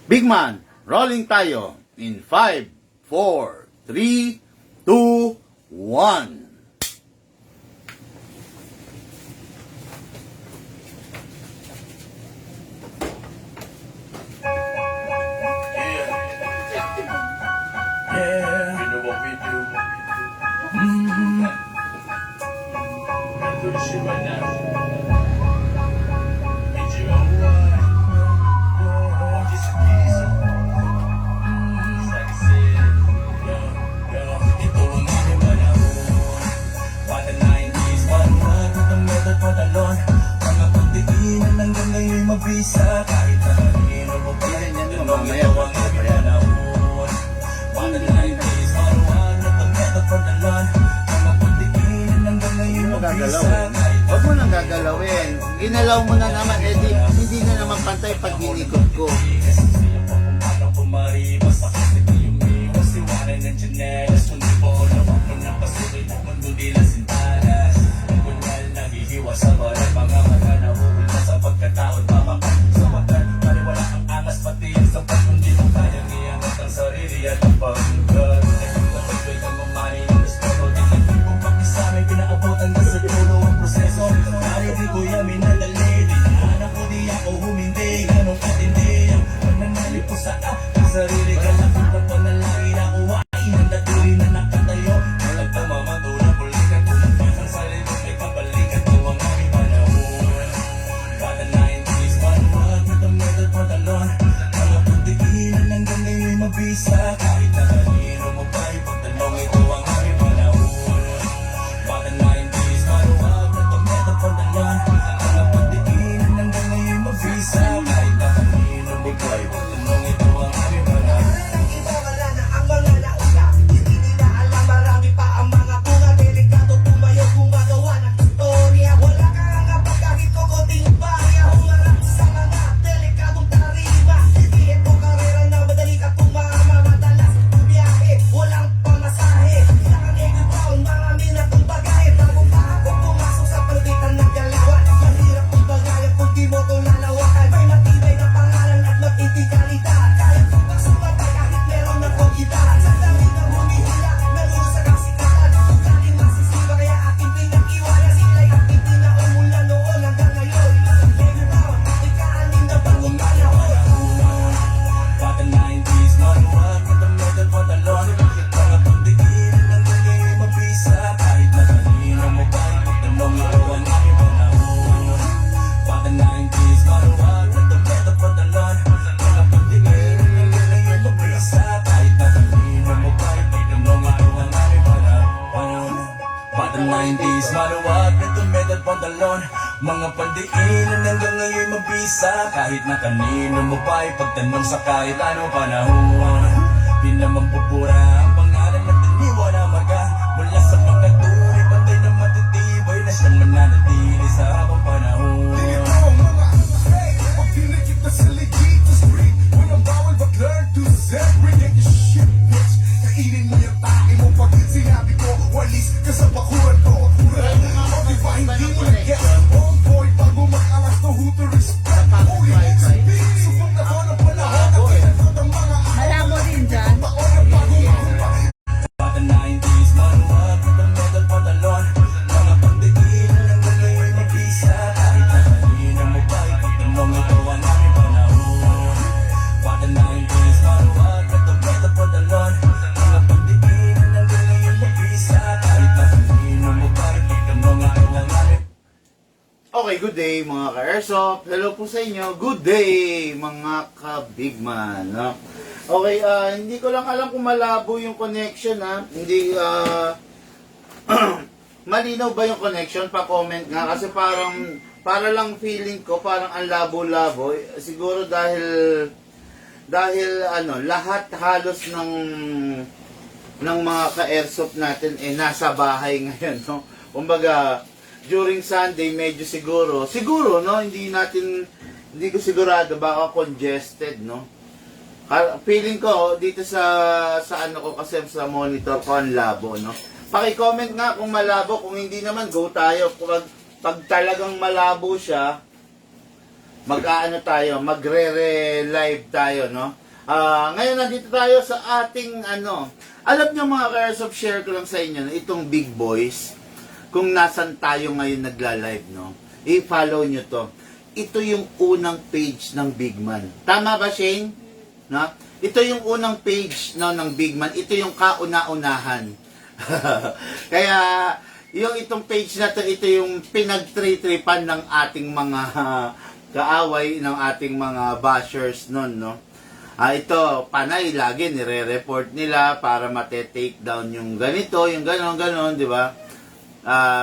Big man, rolling tayo in 5, 4, 3, 2, 1. Yeah, you know what we do. Gotta do this shit right now. H-O-Y. Walk is easy. It's like I said. Ito ang aming panahon. Bata 90s, panuwag at ang metal pantalon. Mga pagdiinan hanggang ngayon mabisa. Kahit na kanino mo pa rin yan. Mamaya ito ang aming panahon. Bata 90s, panuwag at ang metal pantalon. Mga pagdiinan hanggang ngayon mabisa. Huwag mo nang gagalawin. Ginalaw mo na naman, hindi na naman pantay pag ginikot ko. Sarili ka lang kung panalangin na uwain ang datuloy na nakatayo. Walang pamamatulang pulikan kung ang sarili may kabalikan ko ang aming panahon. Bata 90s, panuwag at ang metal pantalon. Mga pagdiinan hanggang ngayon mabisa. Kahit na kanino mo pa ipagtanong, ito ang aming panahon. Bata 90s, panuwag at ang metal pantalon. Mga pagdiinan hanggang ngayon mabisa. Kahit na kanino mo pa ipagtanong, ito ang aming panahon. Maluwag na tumedal pantalon. Mga pandiinan hanggang ngayon mabisa. Kahit na kanino mo pa ipagtanong sa kahit anong panahon. Di naman pupura ang pangalan na taniwa na marga. Mula sa mga tunay, pantay na matitibay na siyang mananatili sa habang panahon. Pagpilikit na sa legit to speak. Walang bawal but learn to separate your shit, bitch. Kainin mo yung tae mo pag sinabi ko walis ka sa bakuran ko. O diba hindi mo na-get homeboy bago mag-alas to who to respect. Only makes a big subok na to ng panahon na pinagod ang mga Malabo din dyan. taon na bago makuha. Bata 90s, maluwag at ang metal pantalon. Mga pagdiinan hanggang ngayon mabisa. Kahit na kanino mo pa ipagtanong, ito ang aming panahon. Bata 90s, maluwag at ang metal pantalon. Mga pagdiinan hanggang ngayon mabisa. Kahit na kanino mo pa ipagtanong, ito ang aming. Okay, good day mga ka-airsoft. Hello po sa inyo. Good day mga ka-big man. No? Okay, hindi ko lang alam kung malabo yung connection ha. Hindi, malinaw ba yung connection? Pa-comment nga. Kasi parang, para lang feeling ko, parang ang labo-labo. Siguro dahil lahat halos ng mga ka-airsoft natin nasa bahay ngayon. No? Kumbaga, during Sunday, medyo siguro, no, hindi ko sigurado, baka congested, no. Feeling ko, dito sa ano ko, kasi sa monitor ko, ang labo, no. Paki-comment nga kung malabo, kung hindi naman, go tayo. Pag talagang malabo siya, mag-aano tayo, magre-live tayo, no? Ngayon nandito tayo sa ating ano. Alam nyo mga ka-airsoft, share ko lang sa inyo, no? Itong Big Boys, kung nasan tayo ngayon nagla-live, no? I-follow nyo to. Ito yung unang page ng Big Man. Tama ba, Shane? No? Ito yung unang page, no, ng Big Man. Ito yung kauna-unahan. Kaya, yung itong page na to, ito yung pinag-tripan ng ating mga kaaway, ng ating mga bashers nun, no? Ito, panay, lagi nire-report nila para mate-take down yung ganito, yung ganon, di ba?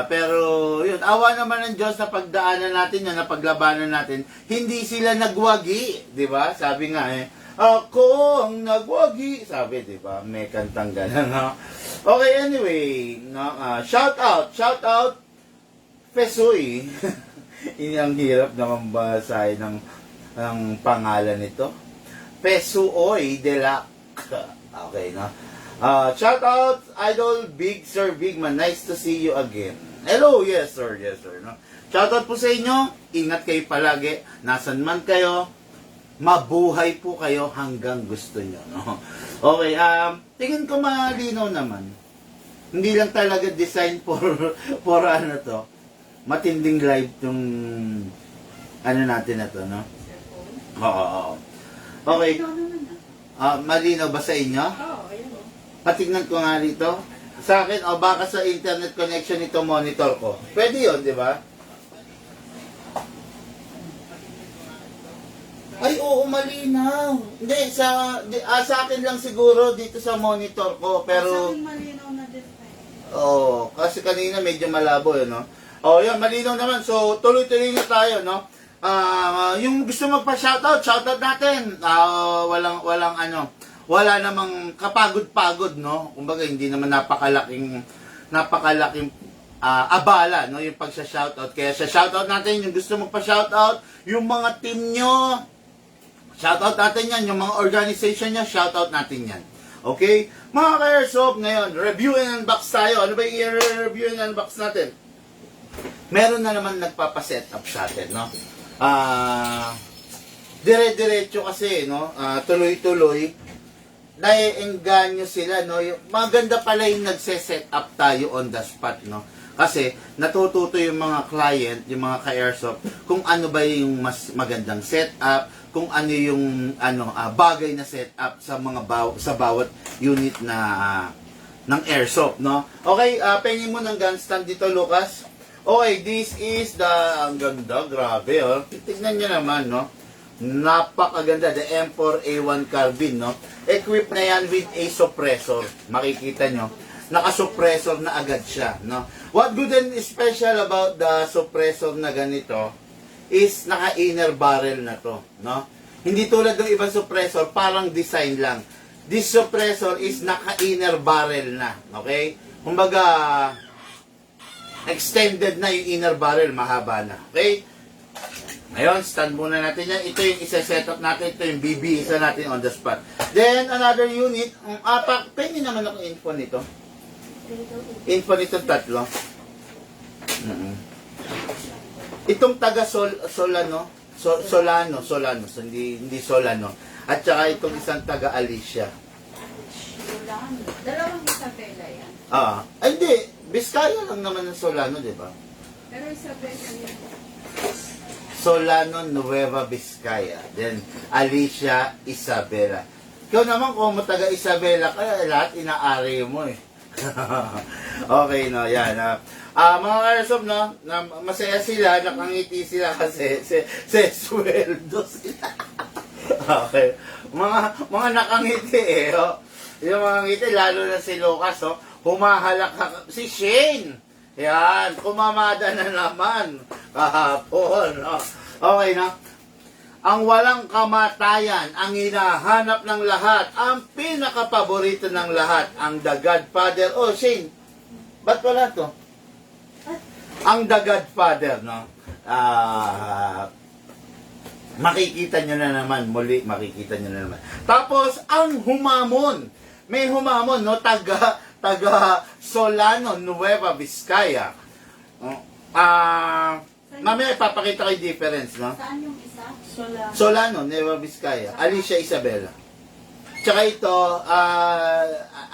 Pero, yun, awa naman ng Diyos na pagdaanan natin yan, na paglabanan natin, hindi sila nagwagi, di ba? Sabi nga ako ang nagwagi, sabi, di ba? May kantang ganon, no? Okay, anyway, no? Shout out, Pesoy. Ini ang hirap naman basahin ng pangalan nito. Pesuoy de la. Okay, no? Shout out, Idol Big Sir Bigman. Nice to see you again. Hello, yes sir, no? Shout out po sa inyo. Ingat kayo palagi. Nasan man kayo, mabuhay po kayo hanggang gusto nyo, no? Okay, tingin ko malinaw naman. Hindi lang talaga design for ano to. Matinding live tong ano natin na to, no? Oo. Okay. Malinaw ba sa inyo? Oo, ayun o. Patignan ko nga dito. Sa akin, o baka sa internet connection nito monitor ko. Pwede yun, di ba? Ay, oo, malinaw. Hindi, sa akin lang siguro dito sa monitor ko. Pero, Sa akin malinaw na design. oo, kasi kanina medyo malabo yun, no? Oh, yan, malinaw naman. So, tuloy-tuloy na tayo, no? Yung gusto magpa-shoutout, shoutout natin. Wala namang kapagod-pagod, no? Kumbaga, hindi naman napakalaking abala, no? Yung pagsa-shoutout. Kaya sa shoutout natin, yung gusto magpa-shoutout, yung mga team nyo, shoutout natin yan. Yung mga organization nyo, shoutout natin yan. Okay? Mga ka-airsoft, ngayon, review and unbox tayo. Ano ba yung review and unbox natin? Meron na naman nagpapaset up sa atin, no? Dire-diretso kasi, no? Tuloy-tuloy. Naiengganyo sila, no? Maganda pala yung nagse-set up tayo on the spot, no? Kasi natututo yung mga client, yung mga ka-airsoft, kung ano ba yung mas magandang setup, kung ano yung bagay na setup sa sa bawat unit na ng airsoft, no? Okay, pengin mo ng gun stand dito, Lucas. Okay, this is ang ganda, grabe, oh. Tignan nyo naman, no? Napakaganda, the M4A1 carbine, no? Equipped na yan with a suppressor. Makikita nyo, naka-suppressor na agad siya, no? What good and special about the suppressor na ganito is naka-inner barrel na to, no? Hindi tulad ng ibang suppressor, parang design lang. This suppressor is naka-inner barrel na, okay? Kumbaga, extended na yung inner barrel, mahaba na. Okay? Ngayon, stand muna natin yan. Ito yung isa-set up natin. Ito yung BB, isa natin on the spot. Then, another unit. Pengi naman ako info nito. Info nito tatlo. Itong taga Solano. Solano. Hindi Solano. At saka itong isang taga Alicia. Dalawang Isabela yan. Hindi. Biskaya lang naman ng Solano, di ba? Pero Isabela yan. Solano, Nueva Vizcaya. Then, Alicia, Isabela. Ikaw naman kung taga Isabela, kaya lahat inaari mo eh. Okay, no, yan. Mga airsoft, no, na masaya sila, nakangiti sila kasi sweldo sila. Okay. Mga nakangiti eh, oh. Yung mga ngiti, lalo na si Lucas, oh. Humahalak si Shane. Yan, kumamada na naman kahapon. No? Okay, no? Ang walang kamatayan, ang hinahanap ng lahat, ang pinakapaborito ng lahat, ang The Godfather. Oh, Shane, ba't wala to? Ang The Godfather, no? Makikita nyo na naman, muli makikita nyo na naman. Tapos, ang humamon. May humamon, no? Taga Solano, Nueva Vizcaya. Mamaya ipapakita ko yung difference, no? Saan yung isa? Solano, Nueva Vizcaya. Alicia Isabela. Tsaka ito,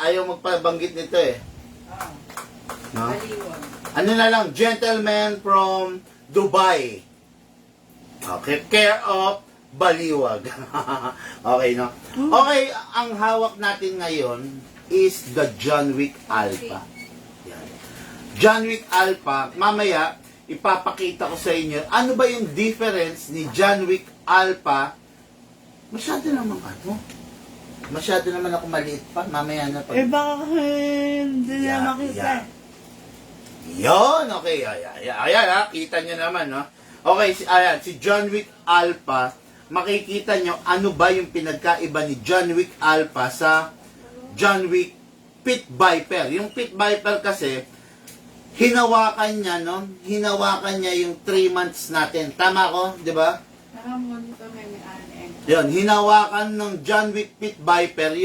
ayaw magpabanggit nito eh. No? Baliwag. Ano na lang, gentleman from Dubai. Okay, care of Baliwag. Okay, no? Okay, ang hawak natin ngayon is the John Wick Alpha. Yan. John Wick Alpha, mamaya, ipapakita ko sa inyo, ano ba yung difference ni John Wick Alpha? Masyado naman Masyado naman ako maliit pa. Mamaya na pag... baka hindi na makita. Yun, okay. Ayan, ha? Kita nyo naman, no? Okay, ayan, si John Wick Alpha, makikita nyo ano ba yung pinagkaiba ni John Wick Alpha sa John Wick Pit Viper. Yung Pit Viper kasi, hinawakan niya, no? Hinawakan niya yung 3 months natin. Tama ko, di ba? Nakamunto may ANM. Yun, hinawakan ng John Wick Pit Viper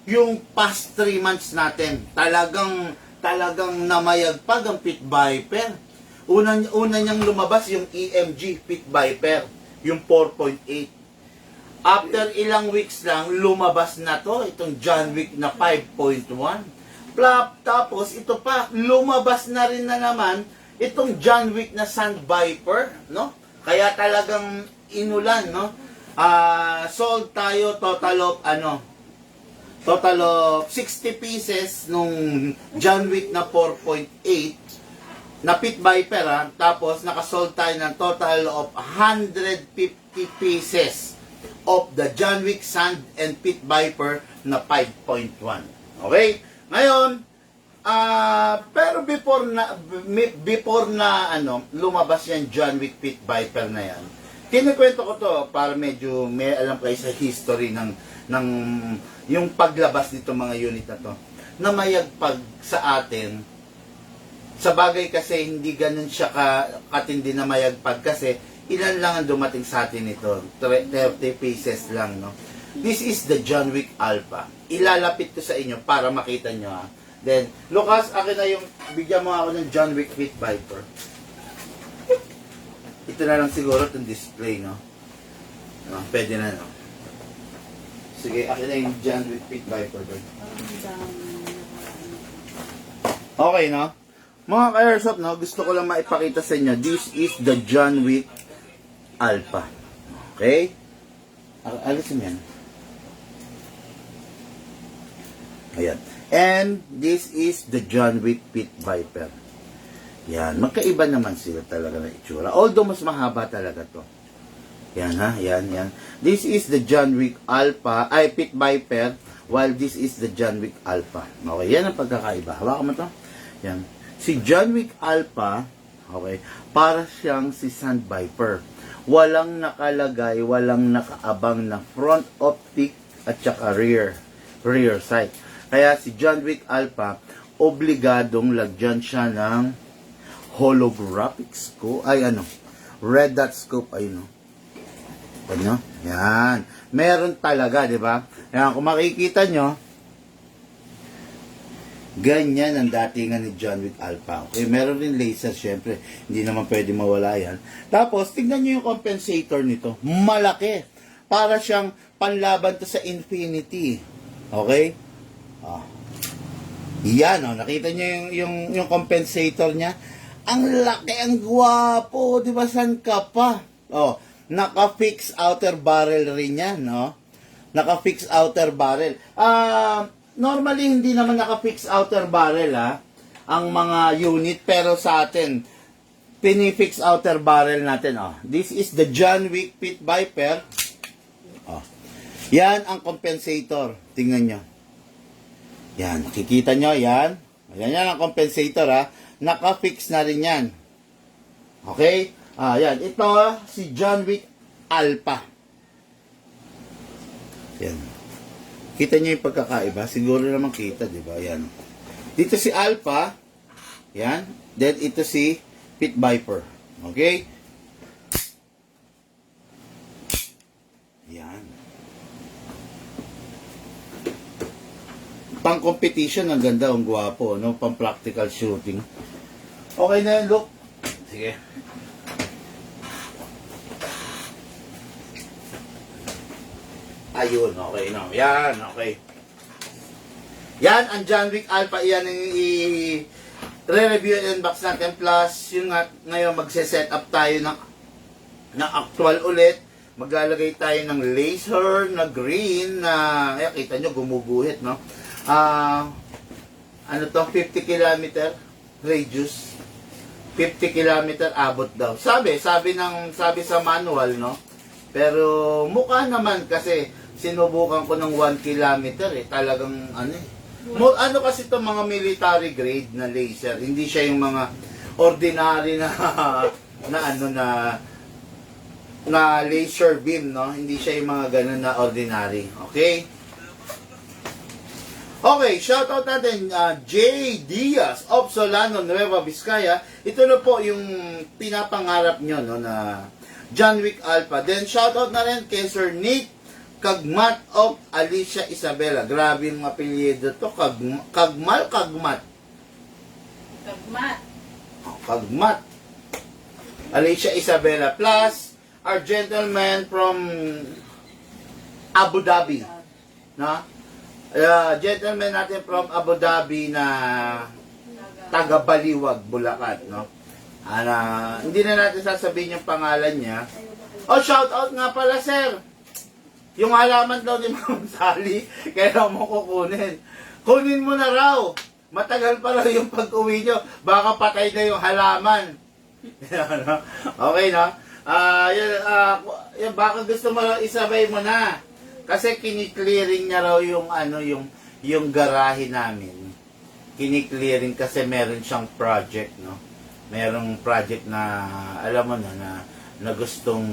yung past 3 months natin. Talagang namayagpag ang Pit Viper. Una niyang lumabas yung EMG Pit Viper, yung 4.8. After ilang weeks lang, lumabas na to, itong John Wick na 5.1. Tapos, ito pa, lumabas na rin na naman, itong John Wick na Sand Viper, no? Kaya talagang inulan, no? Sold tayo total of 60 pieces nung John Wick na 4.8 na Pit Viper, ha? Tapos nakasold tayo ng total of 150 pieces of the John Wick Sand and Pit Viper na 5.1. Okay? Ngayon, pero before na lumabas yan John Wick Pit Viper na yan, kinikwento ko to para medyo may alam kayo sa history ng yung paglabas nito mga unit na to. Na mayagpag sa atin, sa bagay kasi hindi ganun siya katindi na mayagpag kasi ilan lang ang dumating sa atin ito, 30 pieces lang, no? This is the John Wick Alpha. Ilalapit ko sa inyo para makita nyo, ha. Then, Lucas, akin na yung, bigyan mo ako ng John Wick Pit Viper. Ito na lang siguro itong display, no? No, pwede na, no? Sige, akin na yung John Wick Pit Viper. Okay, no? Mga ka-airsoft, no? Gusto ko lang maipakita sa inyo. This is the John Wick Alpha. Okay? Alisin yan. Ayan. And this is the John Wick Pit Viper. Yan. Magkaiba naman sila talaga na itsura. Although mas mahaba talaga to. Yan, ha? Yan. This is the John Wick Alpha, Pit Viper, while this is the John Wick Alpha. Okay, yan ang pagkakaiba. Hawakan mo to. Yan. Si John Wick Alpha, okay, para siyang si Sand Viper. Walang nakalagay, walang nakaabang na front optic at saka rear sight. Kaya si John Wick Alpha, obligadong lagyan siya ng holographic scope, red dot scope, ayun, yan. Meron talaga, di ba? Yan, kung makikita nyo, ganyan ang datingan ni John Wick Alpha. Okay, meron rin laser, syempre. Hindi naman pwede mawala yan. Tapos, tingnan nyo yung compensator nito. Malaki. Para siyang panlaban to sa Infinity. Okay? Yan, nakita nyo yung compensator niya. Ang laki, ang gwapo. Di ba, saan ka pa? Naka-fix outer barrel rin yan, no? Naka-fix outer barrel. Normally, hindi naman naka-fix outer barrel, ang mga unit. Pero sa atin, pinifix outer barrel natin, This is the John Wick Pit Viper. Yan ang compensator. Tingnan nyo. Yan, nakikita nyo, yan. Yan ang compensator, Naka-fix na rin yan. Okay? Yan. Ito, si John Wick Alpha. Yan. Kita nyo yung pagkakaiba? Siguro naman kita, di ba? Yan. Dito si Alpha. Yan. Then, ito si Pit Viper. Okay? Yan. Pang-competition, ang ganda, ang gwapo, no? Pang-practical shooting. Okay na yun, look. Sige. Ayun, okay, no. Yan, okay. Yan, ang John Wick Alpha, yan ang re-review and unbox natin. Plus, yun nga, ngayon magse-set up tayo ng actual ulit. Maglalagay tayo ng laser na green na, kita nyo, gumuguhit, no? Ano to, 50 km radius. 50 km abot daw. Sabi sa manual, no? Pero mukha naman kasi sinubukan ko ng 1 kilometer talagang ano kasi itong mga military grade na laser, hindi siya yung mga ordinary na na laser beam, no? Hindi siya yung mga ganun na ordinary. Okay? Okay, shoutout natin J. Diaz of Solano, Nueva Vizcaya. Ito na po yung pinapangarap nyo, no, na John Wick Alpha. Then shoutout na rin kay Sir Nick Kagmat of Alicia Isabela. Grabe yung apelyido to. Kagmat. Tagmat. Kagmat. Alicia Isabela. Plus, our gentleman from Abu Dhabi. No? Gentleman natin from Abu Dhabi na taga Baliwag, Bulacan. No? Hindi na natin sasabihin yung pangalan niya. Oh, shoutout nga pala, sir. Yung halaman daw ni Ma'am Sally, kailangan mo kukunin. Kunin mo na raw. Matagal pa raw yung pag-uwi nyo. Baka patay na yung halaman. Okay, no? Baka gusto mo raw isabay mo na. Kasi kiniklearing niya raw yung yung garahe namin. Kiniklearing kasi meron siyang project, no? Merong project na alam mo na gustong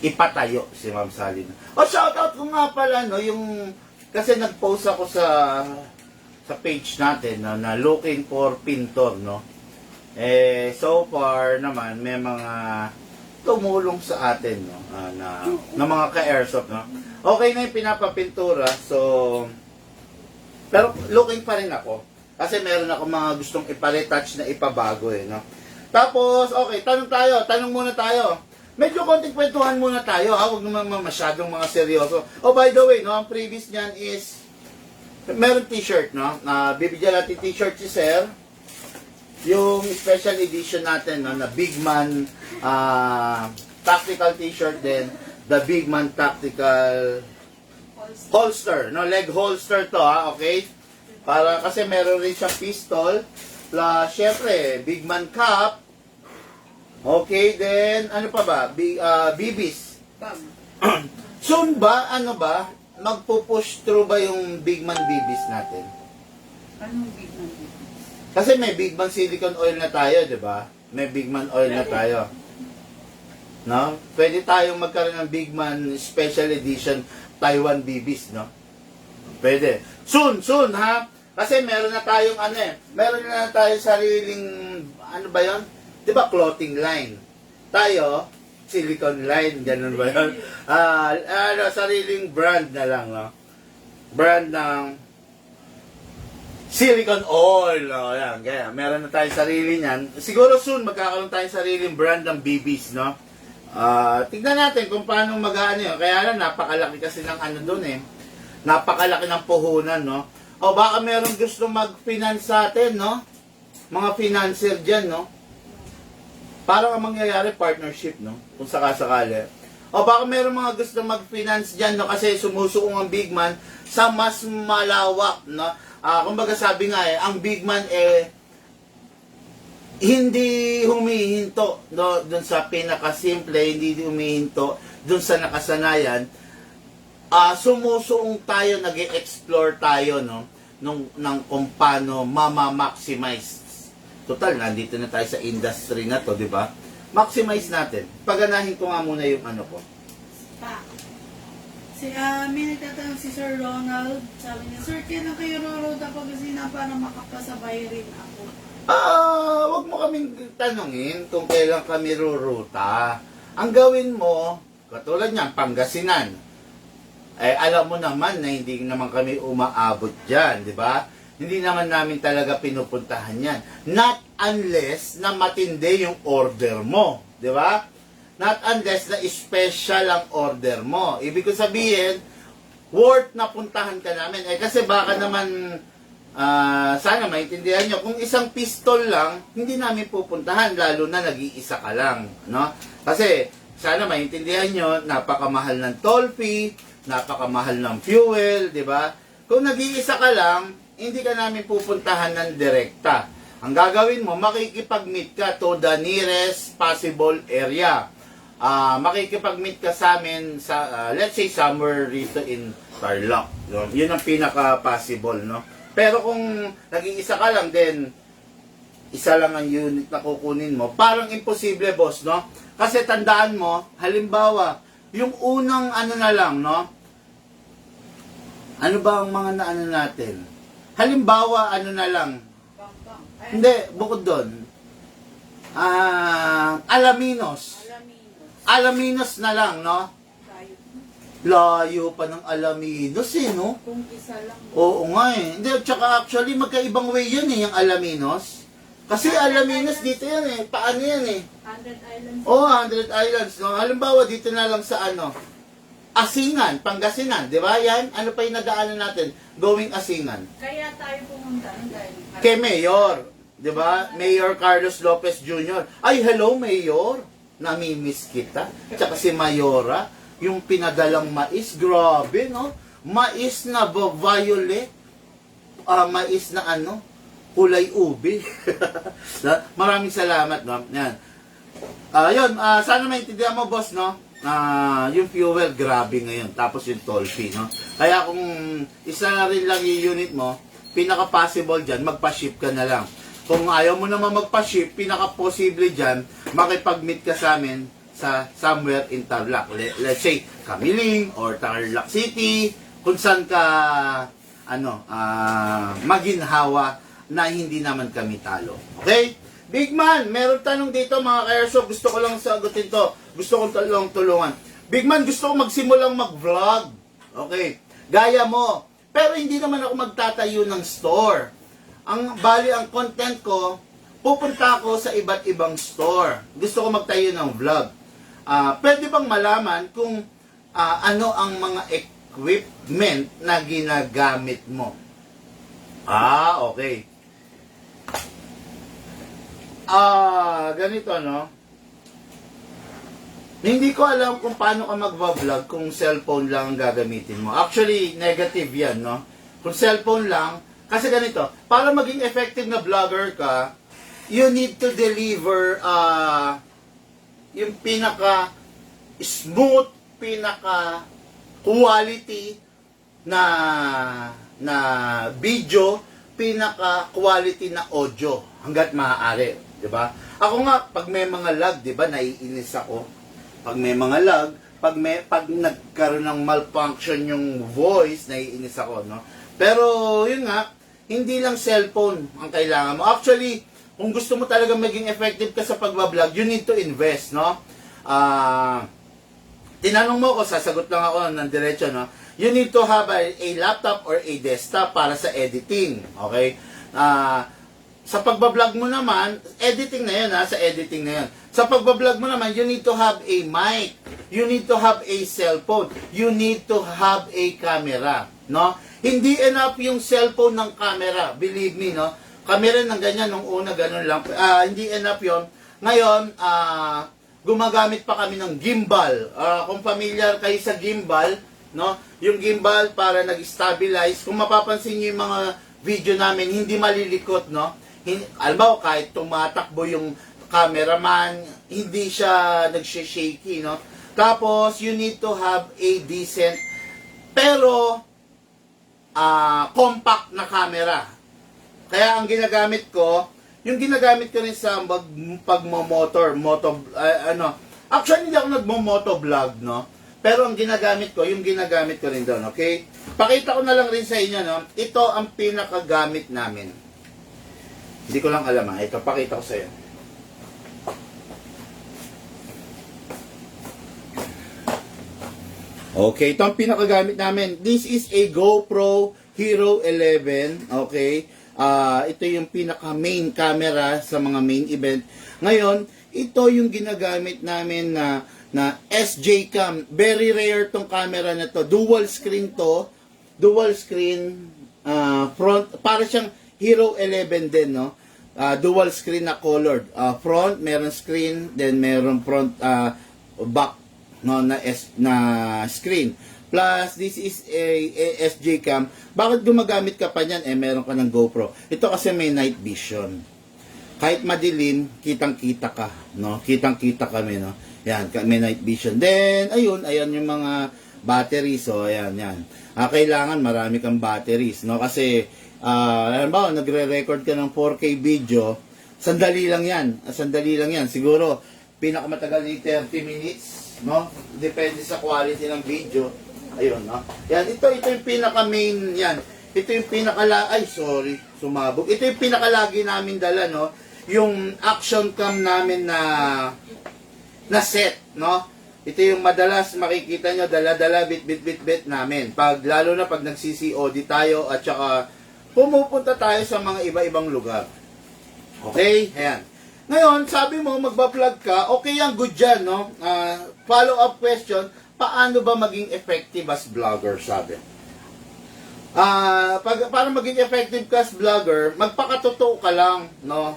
ipatayo si Ma'am Sally. Shoutout ko nga pala, no, yung kasi nag-post ako sa page natin, no, na looking for pintor, no. So far naman may mga tumulong sa atin, no, na mga ka-airsoft, no. Okay na yung pinapapintura, so pero looking pa rin ako kasi meron ako mga gustong ipa-retouch na ipabago, no. Tapos okay, tanong muna tayo. Medyo konting kwentuhan muna tayo, huwag naman masyadong mga seryoso. Oh, by the way, no, ang previous niyan is meron t-shirt, no? Bibigyan natin t-shirt si Sir. Yung special edition natin, no, na Big Man tactical t-shirt din, the Big Man tactical holster, no, leg holster to, okay? Para kasi meron rin siyang pistol, plus syempre Big Man cap. Okay, then, ano pa ba? BBs. Soon ba, magpo-push through ba yung Big Man BBs natin? Anong big man dito? Kasi may Big Man silicone oil na tayo, di ba? May Big Man oil na tayo. No? Pwede tayong magkaroon ng Big Man Special Edition Taiwan BBs, no? Pwede. Soon, ha? Kasi meron na tayong meron na tayong sariling, ba yon? Diba clothing line? Tayo, silicone line, ganun ba yun? Sariling brand na lang, no? Brand ng silicone oil, no? Yan, kaya meron na tayong sarili niyan. Siguro soon, magkakaroon tayong sariling brand ng BBs, no? Tignan natin kung paano mag-ano yun. Kaya lang, napakalaki kasi ng doon Napakalaki ng puhunan, no? O baka meron gusto mag-finance sa atin, no? Mga financier dyan, no? Parang ang mangyayari partnership, no? Kung sakasakali. O baka meron mga gusto mag-finance dyan, no? Kasi sumusuong ang Big Man sa mas malawak, no? Kumbaga sabi nga ang Big Man hindi humihinto, no? Dun sa pinakasimple, hindi humihinto dun sa nakasanayan. Sumusuong tayo, nag-explore tayo, no? Ng kung paano mama-maximize. Total, nandito na tayo sa industry na to, di ba? Maximize natin. Paganahin ko nga muna yung ko. May nagtatanong si Sir Ronald. Sabi niya, Sir, kailan kayo ruruta Pangasinan para makapasabay rin ako? Wag mo kaming tanungin kung kailan kami ruruta. Ang gawin mo, katulad niyan, Pangasinan. Alam mo naman na hindi naman kami umaabot dyan, di ba? Hindi naman namin talaga pinupuntahan yan. Not unless na matindi yung order mo. Di ba? Not unless na special ang order mo. Ibig ko sabihin, worth na puntahan ka namin. Kasi baka naman, sana maintindihan nyo, kung isang pistol lang, hindi namin pupuntahan, lalo na nag-iisa ka lang. No? Kasi, sana maintindihan nyo, napakamahal ng toll fee, napakamahal ng fuel, di ba? Kung nag-iisa ka lang, hindi ka namin pupuntahan ng direkta. Ang gagawin mo, makikipag-meet ka to the nearest possible area. Makikipag-meet ka sa amin sa, let's say, somewhere rito in Tarlac. Yun ang pinaka-possible, no? Pero kung nag-iisa ka lang, then, isa lang ang unit na kukunin mo, parang imposible, boss, no? Kasi tandaan mo, halimbawa, yung unang ano na lang, no? Ano ba ang mga naano natin? Halimbawa, ano na lang? Bang. Hindi, bukod doon. Alaminos. Alaminos na lang, no? Tayo. Layo pa ng Alaminos no? Kung isa lang. Oo nga Hindi, tsaka actually, magkaibang way yan yung Alaminos. Kasi Alaminos dito yan Paano yan 100 Islands. 100 Islands, no? Halimbawa, dito na lang sa Asingan, Pangasinan, di ba? Yan, ano pa yung nadaanan natin? Going Asingan. Kaya tayo pumunta dahil Kay Mayor, di ba? Mayor Carlos Lopez Jr. Ay, hello, Mayor. Namimiss kita. Tsaka si Mayora, yung pinadalang mais, grabe, no? Mais na violet. Mais na kulay ube. Maraming salamat, no? Yan. Sana maintindihan mo, boss, no? Yung fuel, grabe ngayon. Tapos yung toll fee, no? Kaya kung isa na rin lang yung unit mo, pinaka-possible dyan, magpa-ship ka na lang. Kung ayaw mo naman magpa-ship, pinaka-possible dyan, makipag-meet ka sa amin sa somewhere in Tarlac. Let's say, Kamiling or Tarlac City, kung saan ka, maginhawa na hindi naman kami talo. Okay? Big man, meron tanong dito mga ka-airsoft. Gusto ko lang sagutin to. Gusto kong tulungan. Big man, gusto ko magsimulang mag-vlog. Okay. Gaya mo. Pero hindi naman ako magtatayo ng store. Ang content ko, pupunta ako sa iba't ibang store. Gusto ko magtayo ng vlog. Pwede bang malaman kung ano ang mga equipment na ginagamit mo? Okay. Ganito, no? Hindi ko alam kung paano ka magva-vlog kung cellphone lang ang gagamitin mo. Actually, negative yan, no? Kung cellphone lang, kasi ganito, para maging effective na vlogger ka, you need to deliver yung pinaka-smooth, pinaka-quality na video, pinaka-quality na audio, hanggat maaari. Diba? Ako nga, pag may mga lag, diba, naiinis ako. Pag may mga lag, pag nagkaroon ng malfunction yung voice, naiinis ako, no? Pero, yun nga, hindi lang cellphone ang kailangan mo. Actually, kung gusto mo talaga maging effective ka sa pagbablog, you need to invest, no? Tinanong mo ko, sasagot lang ako ng diretso, no? You need to have a laptop or a desktop para sa editing, okay? Sa pagbablog mo naman, editing na yun, sa editing na yun. Sa pagbablog mo naman, you need to have a mic. You need to have a cellphone. You need to have a camera, no? Hindi enough yung cellphone ng camera, believe me, no? Camera ng ganyan, nung una, ganun lang. Hindi enough yun. Ngayon, gumagamit pa kami ng gimbal. Kung familiar kayo sa gimbal, no? Yung gimbal para nag-stabilize. Kung mapapansin niyo yung mga video namin, hindi malilikot, no? Alam mo, kahit tumatakbo yung cameraman, hindi siya nagsha-shaky, no? Tapos, you need to have a decent, pero, compact na camera. Kaya, ang ginagamit ko, yung ginagamit ko rin sa pagmomotor, actually, hindi ako nagmo-motovlog, no? Pero, ang ginagamit ko, yung ginagamit ko rin doon, okay? Pakita ko na lang rin sa inyo, no? Ito ang pinakagamit namin. Hindi ko lang alam, ito, pakita ko sa iyo. Okay, ito ang pinakagamit namin. This is a GoPro Hero 11. Okay, ito yung pinaka main camera sa mga main event. Ngayon, ito yung ginagamit namin na SJ Cam. Very rare tong camera na to. Dual screen to. Dual screen front. Para siyang Hero 11 din, no? Dual screen na colored. Front, meron screen, then meron front back, no, na screen. Plus, this is a SJ Cam. Bakit gumagamit ka pa niyan? Meron ka ng GoPro. Ito kasi may night vision. Kahit madilim, kitang-kita ka, no? Kitang-kita kami, no? Yan, may night vision. Then, ayan yung mga batteries. So, ayan. Kailangan marami kang batteries, no? Kasi, halimbawa, nagre-record ka ng 4K video, sandali lang yan. Siguro, pinakamatagal ni 30 minutes, no? Depende sa quality ng video. Ayun, no? Yan, ito yung pinaka-main, yan. Ito yung sumabog. Ito yung pinakalagi namin dala, no? Yung action cam namin na set, no? Ito yung madalas makikita nyo, dala-dala, bit namin. Lalo na pag nag-CCOD tayo at saka pumupunta tayo sa mga iba-ibang lugar. Okay? Ayan. Ngayon, sabi mo, magba-vlog ka, okay yan, good dyan, no? Follow-up question, paano ba maging effective as vlogger, sabi? Para maging effective ka as vlogger, magpakatotoo ka lang, no?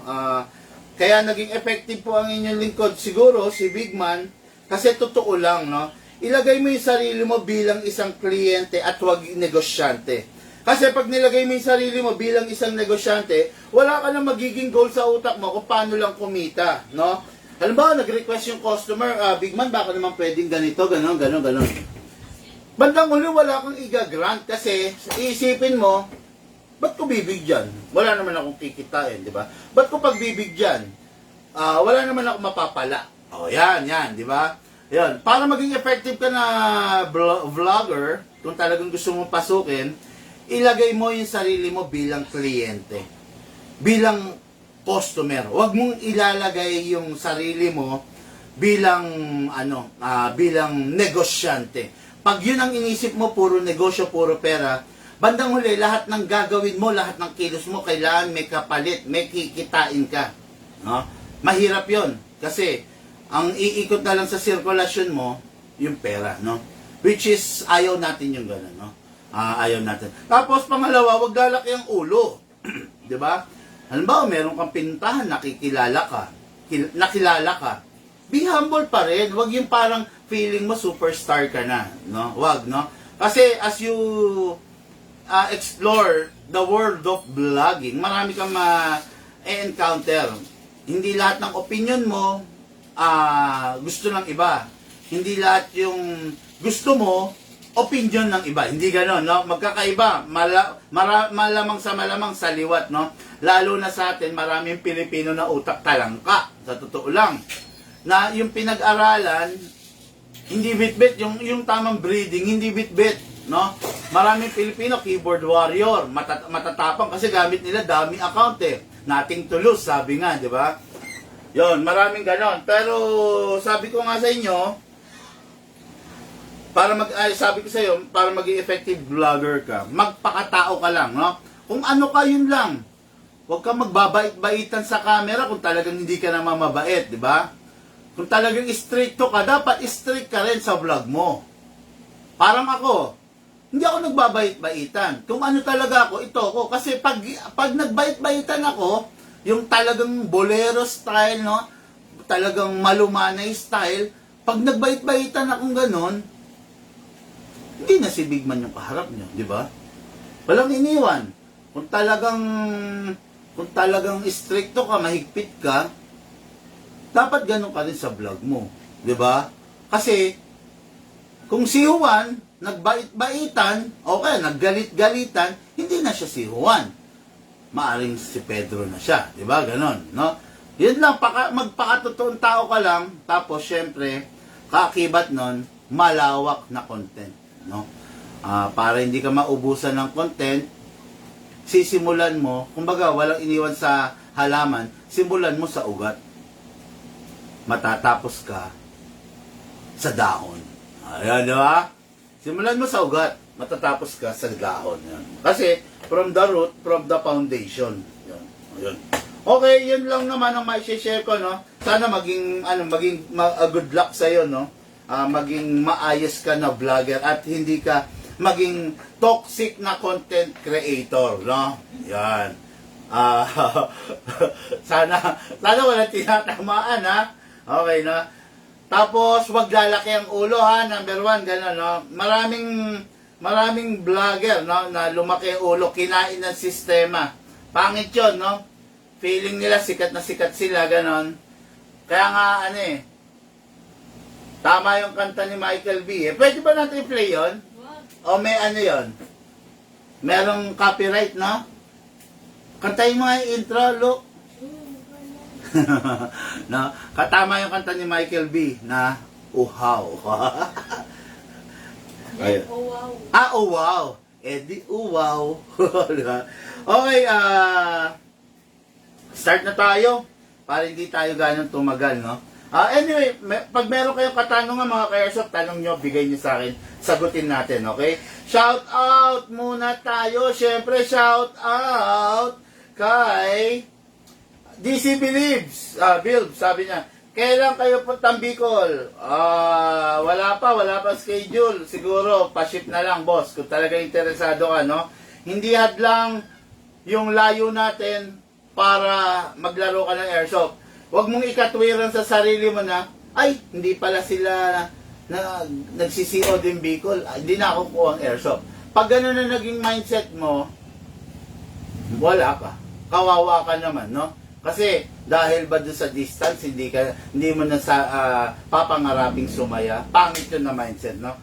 Kaya naging effective po ang inyong lingkod, siguro, si Big Man, kasi totoo lang, no? Ilagay mo yung sarili mo bilang isang kliyente at huwag negosyante. Kasi pag nilagay mo yung sarili mo bilang isang negosyante, wala ka na magiging goal sa utak mo kung paano lang kumita, no? Halimbawa, nag-request yung customer, Big Man, baka naman pwedeng ganito, ganon. Bandang uli, wala kang i-grant kasi iisipin mo, ba't ko bibigyan? Wala naman akong kikitain, di ba? Ba't ko pagbibigyan? Wala naman akong mapapala. Yan, di ba? Yan. Para maging effective ka na vlogger, kung talagang gusto mong pasukin, ilagay mo yung sarili mo bilang kliyente. Bilang customer. Huwag mong ilalagay yung sarili mo bilang bilang negosyante. Pag yun ang inisip mo, puro negosyo, puro pera, bandang huli, lahat ng gagawin mo, lahat ng kilos mo, kailangan may kapalit, may kikitain ka. No? Mahirap yun. Kasi, ang iikot na lang sa sirkulasyon mo, yung pera. No? Which is, ayaw natin yung gano'n. No? Ayaw natin. Tapos, pangalawa, wag lalaki ang ulo. Di ba? Halimbawa, meron kang pintahan, nakilala ka. Be humble pa rin. Huwag yung parang feeling mo superstar ka na. No? Wag, no? Kasi as you explore the world of vlogging, marami kang ma-encounter. Hindi lahat ng opinion mo gusto ng iba. Hindi lahat yung gusto mo opinion ng iba. Hindi gano'n, no? Magkakaiba. Malamang sa liwat, no? Lalo na sa atin, maraming Pilipino na utak talangka. Sa totoo lang. Na yung pinag-aralan, hindi bit-bit. Yung tamang breeding, hindi bit-bit, no? Maraming Pilipino, keyboard warrior. Matatapang kasi gamit nila dami account, eh. Nothing to lose, sabi nga, di ba? Yon, maraming gano'n. Pero, sabi ko nga sa inyo, sabi ko sa iyo, para maging effective vlogger ka, magpakatao ka lang, no? Kung ano ka, yun lang. Huwag kang magbabait-baitan sa camera kung talagang hindi ka naman mabait, di ba? Kung talagang stricto ka, dapat strict ka rin sa vlog mo. Parang ako, hindi ako nagbabait-baitan. Kung ano talaga ako, ito ako. Kasi pag nagbait-baitan ako, yung talagang bolero style, no? Talagang malumanay style, pag nagbait-baitan akong ganon, hindi na si Big Man yung kaharap niyo, di ba? Walang iniwan. Kung talagang stricto ka, mahigpit ka, dapat ganun ka rin sa vlog mo, di ba? Kasi kung si Juan nagbait-baitan, okay, naggalit-galitan, hindi na siya si Juan. Maaring si Pedro na siya, di ba? Ganon, no? Yun lang, magpakatotoong tao ka lang, tapos syempre, kaakibat nun, malawak na content. No? Para hindi ka maubusan ng content, sisimulan mo, kumbaga walang iniwan sa halaman, simulan mo sa ugat. Matatapos ka sa dahon. Ayan, di ba? Simulan mo sa ugat, matatapos ka sa dahon. Yan. Kasi, from the root, from the foundation. Yan. Ayan. Okay, yun lang naman ang mai-share ko, no? Sana maging good luck sa iyo, no? Maging maayos ka na vlogger at hindi ka maging toxic na content creator, no? Yan. Sana wala tinatamaan, ha? Okay, no? Tapos, wag lalaki ang ulo, ha? Number 1, gano'n, no? Maraming vlogger, no? Na lumaki ang ulo, kinain ng sistema. Pangit yun, no? Feeling nila sikat na sikat sila, gano'n. Kaya nga, tama yung kanta ni Michael B. Pwede ba natin i-play yun? O may yun? Merong copyright, no? Kantayin mo nga yung intro, look. No? Katama yung kanta ni Michael B. na Uhaw. Ayun. Oh, wow. Oh wow. Di wow. Okay, start na tayo para hindi tayo ganun tumagal, no? Anyway, pag meron kayong katanungan mga ka-airsoft, tanong nyo, bigay nyo sa akin, sagutin natin, okay? Shout out muna tayo. Siyempre, shout out kay DC Bilibs. Bilb, sabi niya, kailan kayo puntang Bicol? Wala pa schedule. Siguro, pa-ship na lang, boss, kung talaga interesado ka, no? Hindi hadlang yung layo natin para maglaro ka ng airsoft. Huwag mong ikatwiran sa sarili mo na, ay, hindi pala sila nagsisiod din Bicol. Hindi na ako kuha ang airsoft. Pag gano'n na naging mindset mo, wala ka. Kawawa ka naman, no? Kasi dahil ba doon sa distance, hindi mo na papangaraping sumaya. Pangit yun na mindset, no?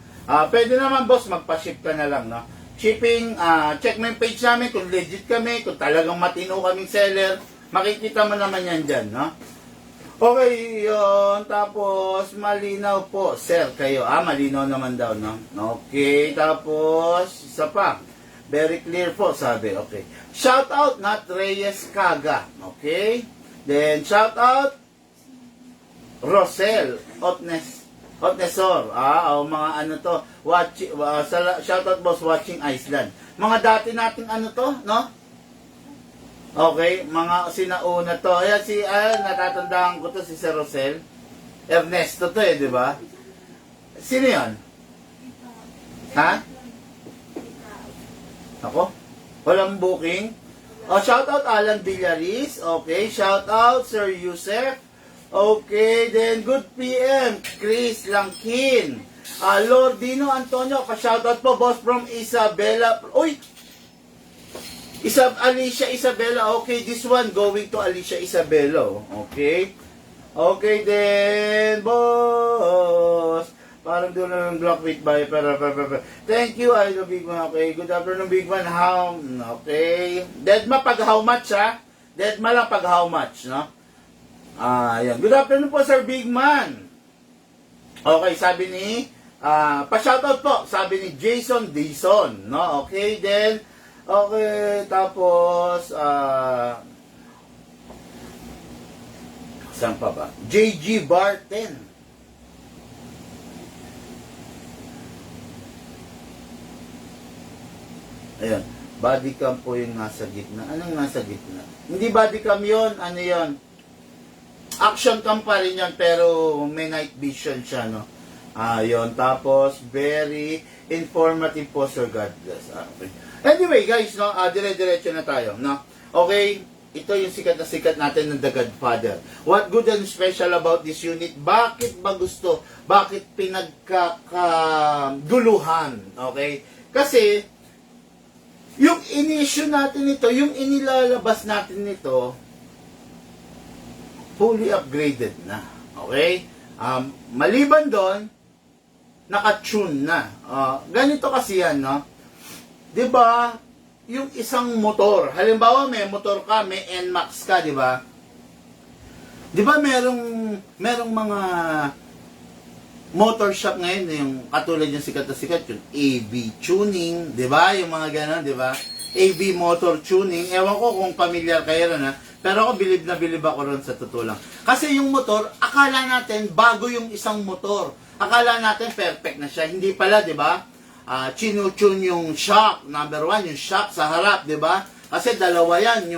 Pwede naman, boss, magpa-ship ka na lang, no? Shipping, check mo yung page namin kung legit kami, kung talagang matino kaming seller, makikita mo naman yan dyan, no? Okay, yun. Tapos, malinaw po, sir, kayo. Malinaw naman daw, no? Okay, tapos, isa pa. Very clear po, sabi. Okay. Shout out, not Reyes Kaga. Okay? Then, shout out, Rosel Otnesor. Mga to. Shout out, boss, watching Iceland. Mga dati nating to, no? Okay, mga sinauna to. Ayan, natatandaan ko to, si Sir Rosel. Ernesto to di ba? Sino yan? Ha? Ako? Walang booking? Shout out Alan Villaris. Okay, shout out Sir Yusef. Okay, then good PM, Chris Langkin. Lordino Antonio, pa-shout out po, boss, from Isabela. Uy! Alicia Isabela. Okay, this one going to Alicia Isabela. Okay. Okay, then, boss. Parang doon na ng block with by. Thank you, I love Big Man. Okay, good afternoon, Big Man. How? Okay. Deadma pag how much, ha? Deadma lang pag how much, no? Yan. Good afternoon po, Sir Big Man. Okay, sabi ni, pa-shoutout po, sabi ni Jason Dison, no? Okay, then, okay, tapos, saan pa ba? JG Barten. Ayan, body cam po yung nasa gitna. Anong nasa gitna? Hindi body cam yun, ano yun? Action cam pa rin yun, pero may night vision siya, no? Yun. Tapos, very informative po, Sir. God bless. Okay. Anyway, guys, no? Dire-diretso na tayo, no? Okay, ito yung sikat na sikat natin ng The Godfather. What good and special about this unit? Bakit ba gusto? Bakit pinagkakaguluhan? Okay? Kasi, yung in-issue natin ito, yung inilalabas natin nito, fully upgraded na. Okay? Maliban doon, naka-tune na. Ganito kasi yan, no? Diba, yung isang motor, halimbawa may motor ka, may NMAX ka, diba? Diba merong mga motor shop ngayon, yung katulad yung sikat na sikat, yung AV tuning, diba? Yung mga gano'n, diba? AV motor tuning. Ewan ko kung familiar kayo ron, ha? Pero ako, bilib na bilib ako ron sa tutulang. Kasi yung motor, akala natin bago yung isang motor. Akala natin perfect na siya. Hindi pala, di ba? Chinu-tune yung shock. Number 1, yung shock sa harap, di ba? Kasi dalawa yan,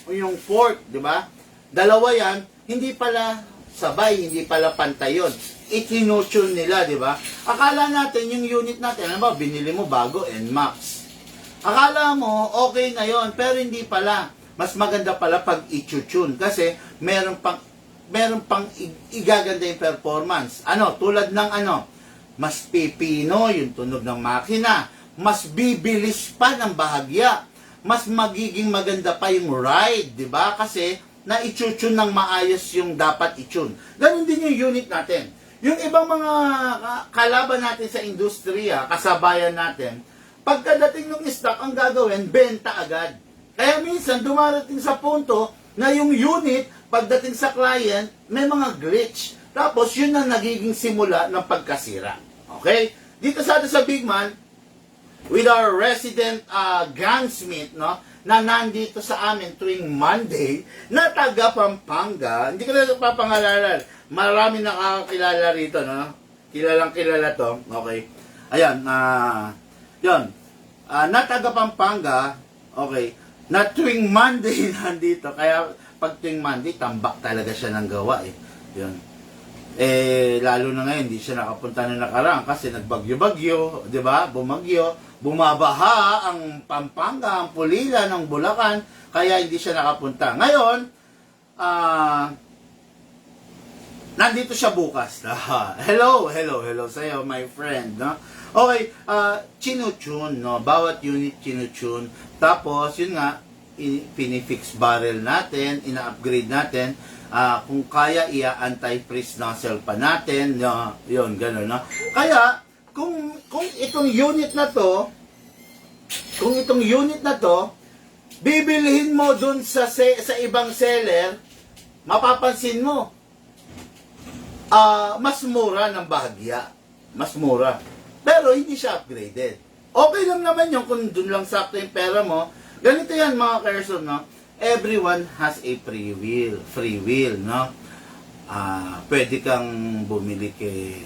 yung fork, di ba? dalawa yan, hindi pala sabay, hindi pala pantay yun. Itinutune nila, di ba? Akala natin yung unit natin, ano ba, binili mo bago, NMAX. Akala mo, okay na yon, pero hindi pala. Mas maganda pala pag i-tune kasi meron pang igaganda yung performance. Ano, tulad ng ano, mas pipino yung tunog ng makina, mas bibilis pa ng bahagya, mas magiging maganda pa yung ride, di ba? Kasi na-i-tune ng maayos yung dapat i-tune. Ganun din yung unit natin. Yung ibang mga kalaban natin sa industriya, kasabayan natin, pagkadating ng stock, ang gagawin, benta agad. Kaya minsan, dumarating sa punto na yung unit, pagdating sa client, may mga glitch. Tapos, yun ang nagiging simula ng pagkasira. Okay? Dito sa atin sa Big Man, with our resident gunsmith, no, na nandito sa amin tuwing Monday, na taga Pampanga, hindi ko na papangalalan. Marami nakakakilala rito, no? Kilalang kilala to. Okay. Ayan, yun. Na taga Pampanga, okay, na tuwing Monday nandito. Kaya pag tuwing Monday, tambak talaga siya ng gawa eh. Yun. Lalo na ngayon, hindi siya nakapunta na nakaraan kasi nagbagyo-bagyo, di ba? Bumagyo, bumabaha ang Pampanga, ang Pulila ng Bulacan, kaya hindi siya nakapunta. Ngayon, nandito siya bukas. Hello sa'yo, my friend, no? Okay, chinutune, no? Bawat unit chinutune. Tapos, yun nga, pinifix barrel natin, ina-upgrade natin. Kung kaya, anti-freeze nozzle pa natin. Yun, gano'n, no? Kaya, kung itong unit na to, bibilihin mo dun sa ibang seller, mapapansin mo, mas mura ng bahagya. Mas mura. Pero hindi siya upgraded. Okay lang naman yun kung dun lang sakto yung pera mo. Ganito yan mga Kerson, no? Everyone has a free will, no? Pwede kang bumili kay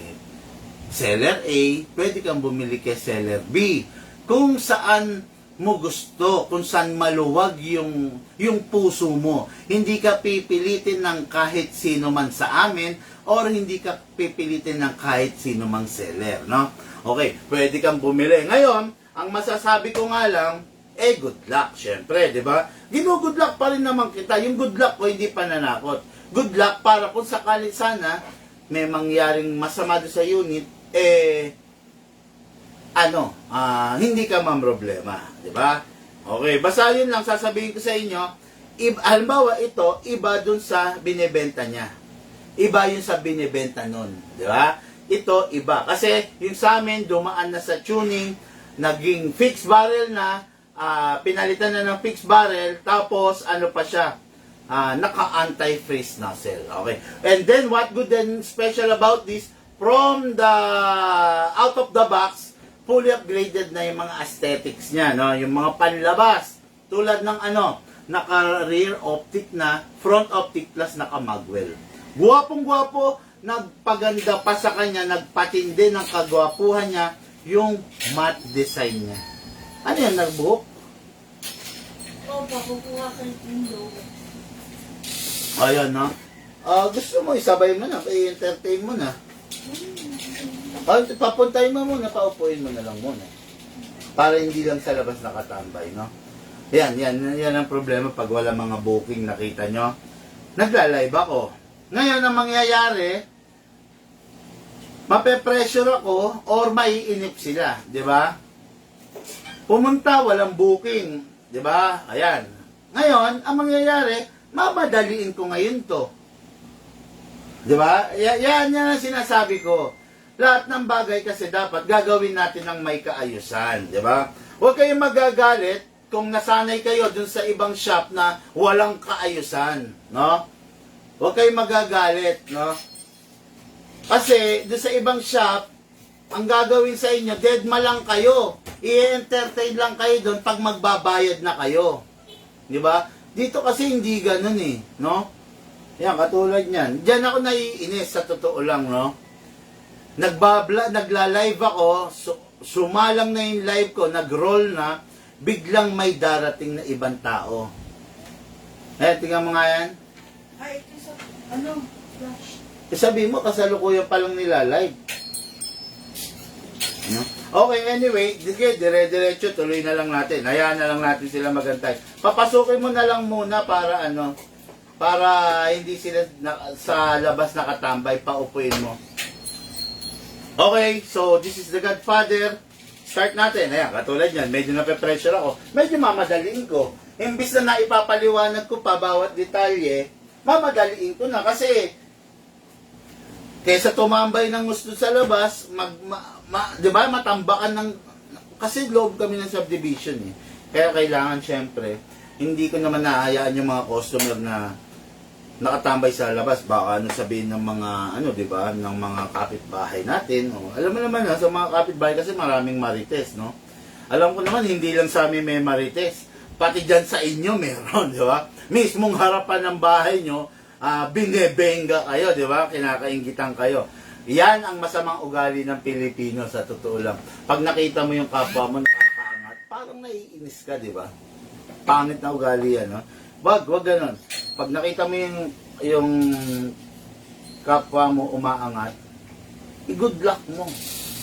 seller A, pwede kang bumili kay seller B. Kung saan mo gusto, kung saan maluwag yung puso mo. Hindi ka pipilitin ng kahit sino man sa amin or hindi ka pipilitin ng kahit sino mang seller, no? Okay, pwede kang bumili. Ngayon, ang masasabi ko nga lang, good luck, syempre, di ba? Good luck pa rin naman kita. Yung good luck ko, hindi pananakot. Good luck para kung sakali sana may mangyaring masama doon sa unit, hindi ka mamroblema, di ba? Okay, basta yun lang sasabihin ko sa inyo. Halimbawa ito, iba dun sa binebenta niya. Iba yun sa binebenta nun, di ba? Ito, iba. Kasi yung sa amin, dumaan na sa tuning, naging fixed barrel na, pinalitan na ng fixed barrel, tapos ano pa siya, naka-anti-freeze nozzle. Okay. And then, what good and special about this, from the out of the box, fully upgraded na yung mga aesthetics niya, no? Yung mga panlabas, tulad ng naka-rear optic na, front optic plus naka-magwell. Guwapong-guwapo, nagpaganda pa sa kanya, nagpatindi ng kagwapuhan niya, yung matte design niya. Ano yan, nagbuhok? Opo, kukuha ka yung logo. Ayan, no? Gusto mo, isabay mo na, i-entertain mo na. Papuntahin mo muna, paupuin mo na lang muna. Para hindi lang sa labas nakatambay, no? Yan ang problema pag wala mga booking, nakita nyo. Nagla-live ako. Ngayon, ang mangyayari, mape-pressure ako or maiinip sila, di ba? Pumunta, walang booking, di ba? Ayan. Ngayon, ang mangyayari, mamadaliin ko ngayon to. Di ba? Yan ang sinasabi ko. Lahat ng bagay kasi dapat gagawin natin ng may kaayusan, di ba? Huwag kayong magagalit kung nasanay kayo dun sa ibang shop na walang kaayusan, no? Huwag kayong magagalit, no? Kasi dun sa ibang shop, ang gagawin sa inyo, deadma lang kayo. I-entertain lang kayo dun pag magbabayad na kayo. Di ba? Dito kasi hindi ganun eh, no? Yan, katulad niyan. Diyan ako naiinis sa totoo lang, no? Nagla-live ako, sumalang na yung live ko, nag-roll na, biglang may darating na ibang tao. Tingnan mo nga yan. Ay, ito sa, ano, flash. Sabi mo, kasalukuyan pa lang nila live. No? Okay, anyway, dire-diretso, tuloy na lang natin. Hayaan na lang natin sila magantay. Papasukin mo na lang muna para ano, para hindi sila sa labas nakatambay, paupuin mo. Okay, so this is the Godfather. Start natin. Ayan, katulad yan, medyo nape-pressure ako. Medyo mamadaliin ko. Imbis na naipapaliwanag ko pa bawat detalye, mamadaliin ko na kasi kaysa tumambay ng gusto sa labas, di ba, matambakan ng, kasi loob kami ng subdivision eh. Kaya kailangan syempre, hindi ko naman nahayaan yung mga customer na nakatambay sa labas. Baka ano sabihin ng mga, ano, di ba, ng mga kapitbahay natin. O, alam mo naman sa mga kapitbahay kasi maraming marites, no? Alam ko naman, hindi lang sa amin may marites. Pati dyan sa inyo meron, di ba? Mismong harapan ng bahay nyo, binebenga kayo, di ba? Kinakaingitan kayo. Yan ang masamang ugali ng Pilipino sa totoo lang. Pag nakita mo yung kapwa mo nakakaangat, parang naiinis ka, di ba? Pangit na ugali yan, no? Wag ganon. Pag nakita mo yung kapwa mo umaangat, i-good luck mo.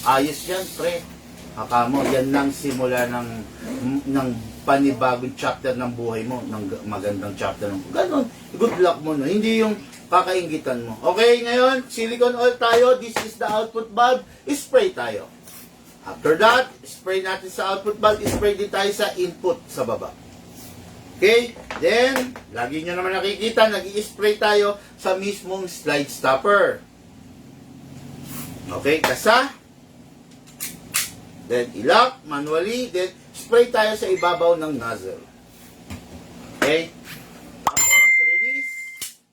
Ayos yan, pre. Haka mo, yan lang simula ng panibagong chapter ng buhay mo, ng magandang chapter ng ganon. Good luck mo, no? Hindi yung kakaingitan mo. Okay, ngayon, silicone oil tayo. This is the output valve. Spray tayo. After that, spray natin sa output valve. Spray din tayo sa input sa baba. Okay? Then, lagi nyo naman nakikita, nag-i-spray tayo sa mismong slide stopper. Okay, kasa. Then, ilock manually. Then, spray tayo sa ibabaw ng nozzle. Okay? Tapos, release.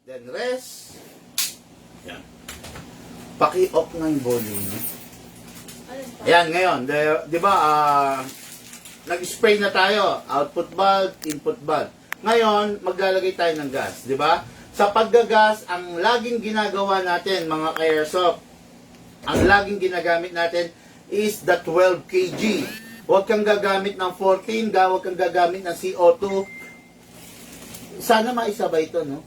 Then, rest. Yan. Paki-off nga yung volume. Ayan, ngayon. Di ba, nag-spray na tayo. Output valve, input valve. Ngayon, maglalagay tayo ng gas. Di ba? Sa paggagas, ang laging ginagawa natin, mga ka-airsoft, ang laging ginagamit natin is the 12 kg. Huwag kang gagamit ng 14, huwag kang gagamit ng CO2. Sana maisabay ito, no?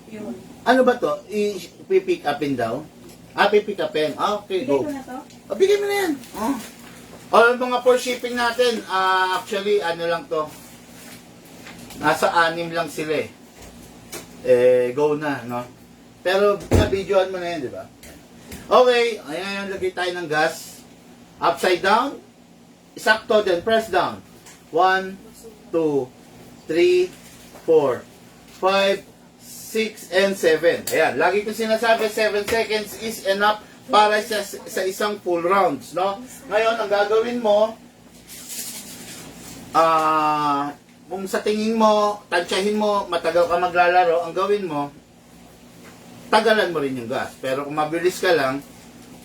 Yun. Ano ba to? I-pick upin daw? Pipick upin. Okay, Bigay go. ko na to? Bigay mo na yan. O, mga for shipping natin, actually, ano lang to, nasa 6 lang sila go na, no? Pero, na-videoan mo na yan, di ba? Okay, ayan, lagay tayo ng gas. Upside down, sakto din, press down. 1, 2, 3, 4, 5, 6, and 7. Ayan, lagi ko sinasabi, 7 seconds is enough para sa isang full rounds, no? Ngayon, ang gagawin mo, kung sa tingin mo, tansyahin mo, matagal ka maglalaro, ang gawin mo, tagalan mo rin yung gas. Pero kung mabilis ka lang,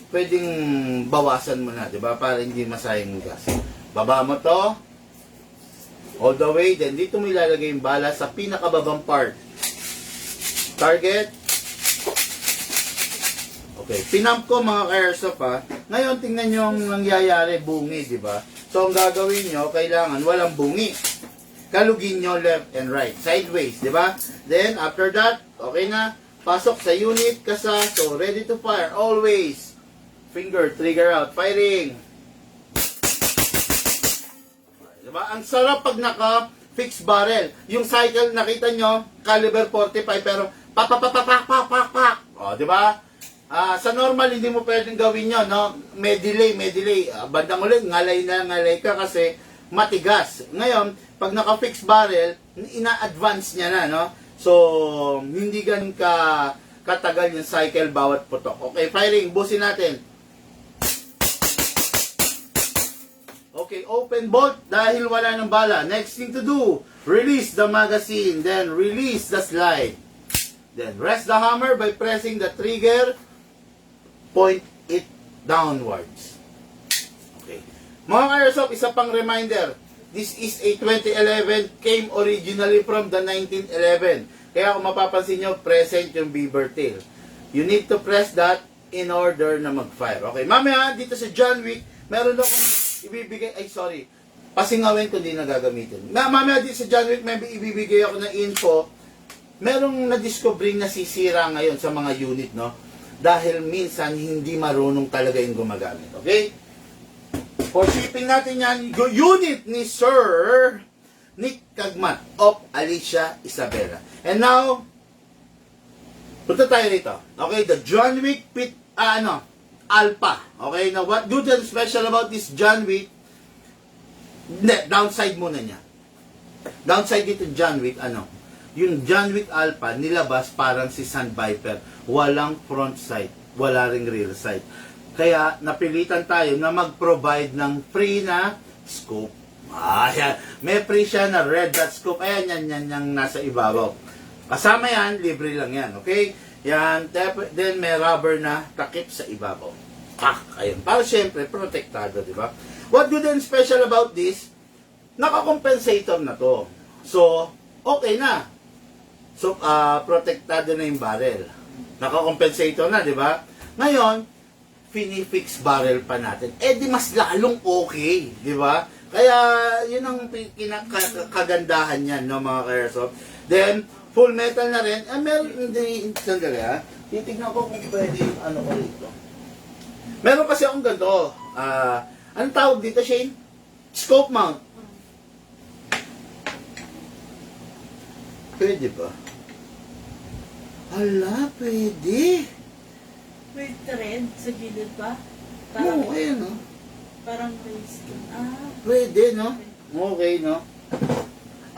pwedeng bawasan mo na, di ba? Para hindi masayang yung gas. Baba mo to, all the way, then dito mo ilalagay yung bala sa pinakababang part. Target. Okay, pinump ko mga ka-airsoft ha. Ngayon, tingnan nyo yung nangyayari, bungi, di ba? So, ang gagawin nyo, kailangan walang bungi. Kalugin nyo left and right, sideways, di ba? Then, after that, okay na, pasok sa unit, kasa, so ready to fire, always. Finger, trigger out, firing. Di ba? Ang sarap pag naka-fixed barrel. Yung cycle, nakita nyo, caliber 45, pero pak. O, di ba? Sa normal, hindi mo pwedeng gawin yun, no? May delay. Bandang ulit, ngalay ka kasi matigas. Ngayon, pag naka-fix barrel, ina-advance niya na, no? So, hindi ganun katagal yung cycle bawat putok. Okay, firing. Busin natin. Okay, open bolt dahil wala ng bala. Next thing to do, release the magazine, then release the slide. Then rest the hammer by pressing the trigger, point it downwards. Okay. Mga ka-airsoft, isa pang reminder. This is a 2011, came originally from the 1911. Kaya kung mapapansin nyo, present yung beaver tail. You need to press that in order na mag-fire. Okay, mamaya dito sa John Wick, meron akong ibibigay, pasingawin ko hindi na gagamitin. Mamaya dito sa John Wick, may ibibigay ako ng info merong na-discovering nasisira ngayon sa mga unit, no? Dahil minsan hindi marunong talaga yung gumagamit. Okay? For shipping natin yan, unit ni Sir Nick Cagmat of Alicia Isabela. And now, punta tayo rito. Okay, the John Wick Alpha. Okay, now what good and special about this John Wick? Downside muna niya. Downside dito John Wick, yung John Wick Alpha, nilabas parang si Sun Viper. Walang front sight, wala ring rear sight. Kaya, napilitan tayo na mag-provide ng free na scope. Yan. May free siya na red dot scope. Ayan, yan yung nasa ibabaw. Kasama yan, libre lang yan. Okay? Yan. Then, may rubber na takip sa ibabaw. Ayun. Para syempre, protektado, di ba? What good and special about this? Naka-compensator na to. So, okay na. So, protektado na yung barrel. Naka-compensator na, di ba? Ngayon, fini-fix barrel pa natin. Di mas lalong okay, di ba? Kaya, yun ang kagandahan yan, no, mga ka-airsoft. Then, full metal na rin. Meron, hindi, sandali ha. Titignan ko kung pwede yung ko rito. Meron kasi akong ganito. Anong tawag dito, Shane? Scope mount. Pwede ba? Hala, pwede. With thread sa gilid pa? Oo, ayun, no? Parang race. Pwede, no? Okay, no?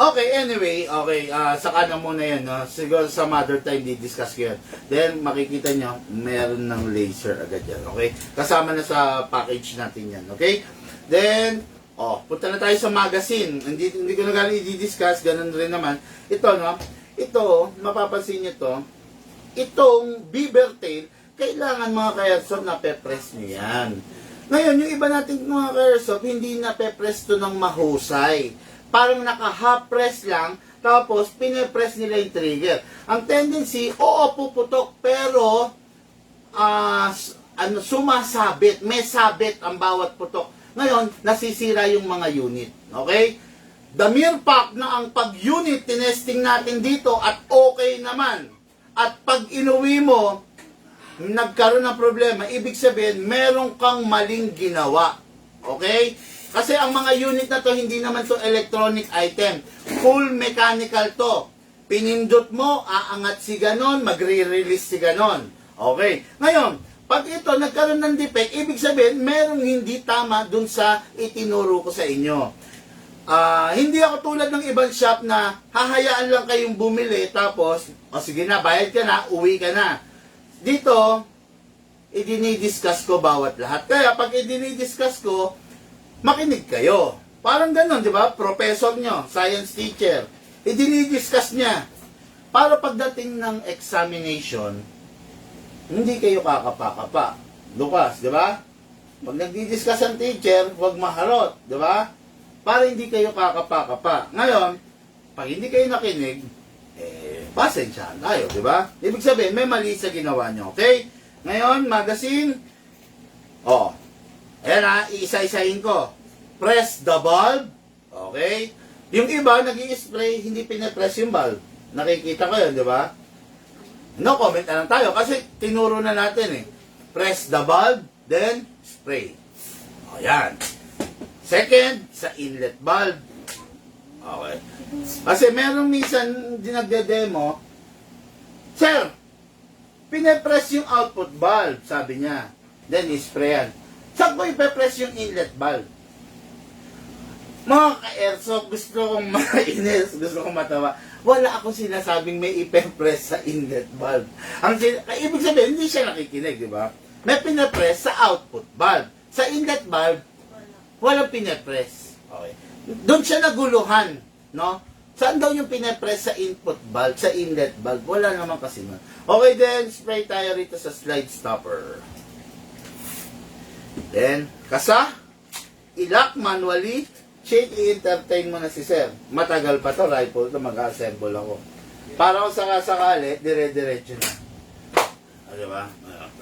Okay, anyway, okay, saka na muna yan, no? Siguro sa mother time, di-discuss ko yan. Then, makikita nyo, meron ng laser agad yan, okay? Kasama na sa package natin yan, okay? Then, punta na tayo sa magazine. Hindi ko na galing i-discuss, ganun rin naman. Ito, no? Ito, mapapansin nyo to, itong beaver tail, kailangan mga ka-airsoft na pe-press nyo yan. Ngayon, yung iba nating mga ka-airsoft, hindi na pe-press to ng mahusay. Parang naka-half press lang, tapos pine-press nila yung trigger. Ang tendency, puputok, pero sumasabit, may sabit ang bawat putok. Ngayon, nasisira yung mga unit. Okay? The mere fact na ang pag-unit tinesting natin dito at okay naman, at pag inuwi mo, nagkaroon ng problema, ibig sabihin, meron kang maling ginawa. Okay? Kasi ang mga unit na to, hindi naman to electronic item. Full mechanical to. Pinindot mo, aangat si ganon, magre-release si ganon. Okay? Ngayon, pag ito nagkaroon ng defect, ibig sabihin, merong hindi tama dun sa itinuro ko sa inyo. Hindi ako tulad ng ibang shop na hahayaan lang kayong bumili, tapos, sige na, bayad ka na, uwi ka na. Dito, idinidiscuss ko bawat lahat. Kaya pag idinidiscuss ko, makinig kayo. Parang ganun, di ba? Professor nyo, science teacher, idinidiscuss niya. Para pagdating ng examination, hindi kayo kakapa-kapa. Lukas, di ba? Pag nagdidiscuss ang teacher, huwag maharot, di ba? Para hindi kayo kakapa-kapa. Ngayon, pag hindi kayo nakinig, pasensyahan tayo, di ba? Ibig sabihin, may mali sa ginawa nyo, okay? Ngayon, magazine, ayan iisa-isahin ko. Press the bulb, okay? Yung iba, nag-i-spray, hindi pinapress yung bulb. Nakikita ko yun, di ba? No comment na lang tayo, kasi tinuro na natin Press the bulb, then spray. Ayan. Second, sa inlet bulb. Okay. Kasi merong minsan dinagde-demo, Sir, pinapress yung output valve, sabi niya. Then, isprayan. Saan ko ipapress yung inlet valve? Mga ka-airsoft, gusto kong mainis, gusto kong matawa. Wala akong sinasabing may ipapress sa inlet valve. Ibig sabihin, hindi siya nakikinig, di ba? May pinapress sa output valve. Sa inlet valve, walang pinapress. Okay. Doon siya naguluhan, no? Saan daw yung pinapress sa input valve, sa inlet valve? Wala naman kasi man. Okay, then, spray tayo rito sa slide stopper. Then, kasa, ilock manually, shake, i-entertain mo na si Sir. Matagal pa to, rifle to, mag-assemble ako. Para kung sakasakali, dire-diretso na. Diba?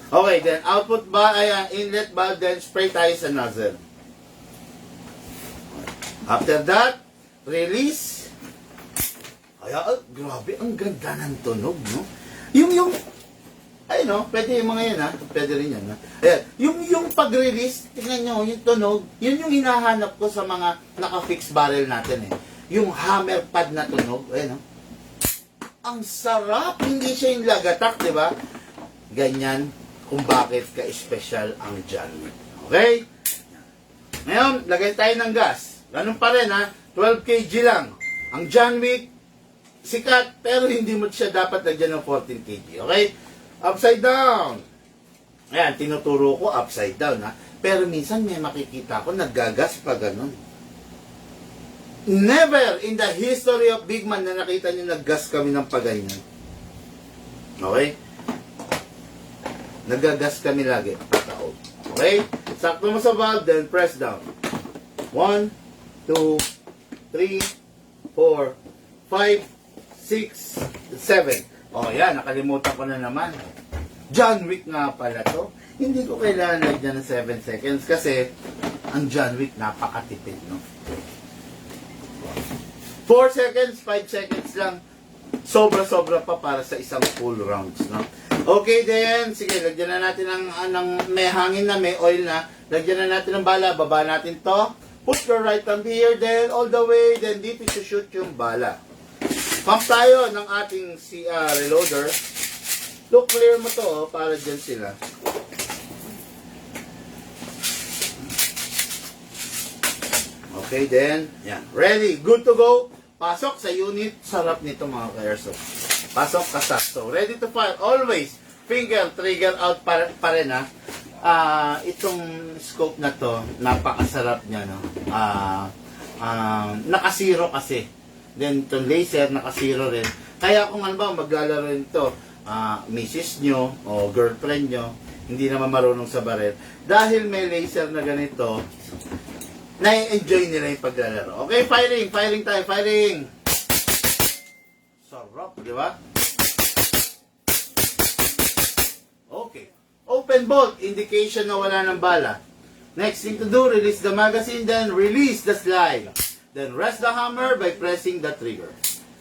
Okay, then, output valve, inlet valve, then, spray tayo sa nozzle. After that, release. Kaya, grabe, ang ganda ng tunog, no? Yung, ay no, pwede yung mga yan ha, pwede rin yan ha. Ayan, yung pag-release, tingnan nyo, yung tunog, yun yung hinahanap ko sa mga naka-fix barrel natin eh. Yung hammer pad na tunog, ayan no? Ang sarap, hindi siya yung lagatak, di ba? Ganyan kung bakit ka-special ang John Wick. Okay? Ngayon, lagay tayo ng gas. Ganun pa rin ha, 12 kg lang. Ang John Wick, sikat, pero hindi mo siya dapat lagyan ng 14 kg. Okay? Upside down. Ayan, tinuturo ko upside down ha. Pero minsan may makikita ko naggagas pa ganun. Never in the history of Big Man na nakita niyo naggas kami ng paganyan. Okay? Naggagas kami lagi. Okay? Sakto mo sa valve, then press down. 1, 2, 3, 4, 5, 6, 7. O yan, nakalimutan ko na naman. John Wick nga pala to. Hindi ko kailangan lagyan ng 7 seconds kasi ang John Wick napakatipid, no? 4 seconds, 5 seconds lang. Sobra-sobra pa para sa isang full rounds, no? Okay, then, sige, lagyan na natin ng may hangin na, may oil na. Lagyan na natin ng bala, baba natin to. Put your right thumb here, then all the way, then dito shoot yung bala. Pump tayo ng ating reloader. Look, clear mo to, oh, para dyan sila. Okay, then, yan. Ready, good to go. Pasok sa unit. Sarap nito mga ka-airsoft. Pasok, kasak. So, ready to fire. Always, finger, trigger out pa rin ha. Itong scope na to, napakasarap niya, no? Nakasiro kasi. Then, itong laser, nakasiro rin. Kaya kung ano ba, maglalaro nito, misis nyo, o girlfriend nyo, hindi naman marunong sa baril. Dahil may laser na ganito, na-enjoy nila yung paglalaro. Okay, firing. Firing tayo. Firing. Sarap, di ba? Okay. Open bolt. Indication na wala ng bala. Next thing to do, release the magazine, then release the slide. Then rest the hammer by pressing the trigger.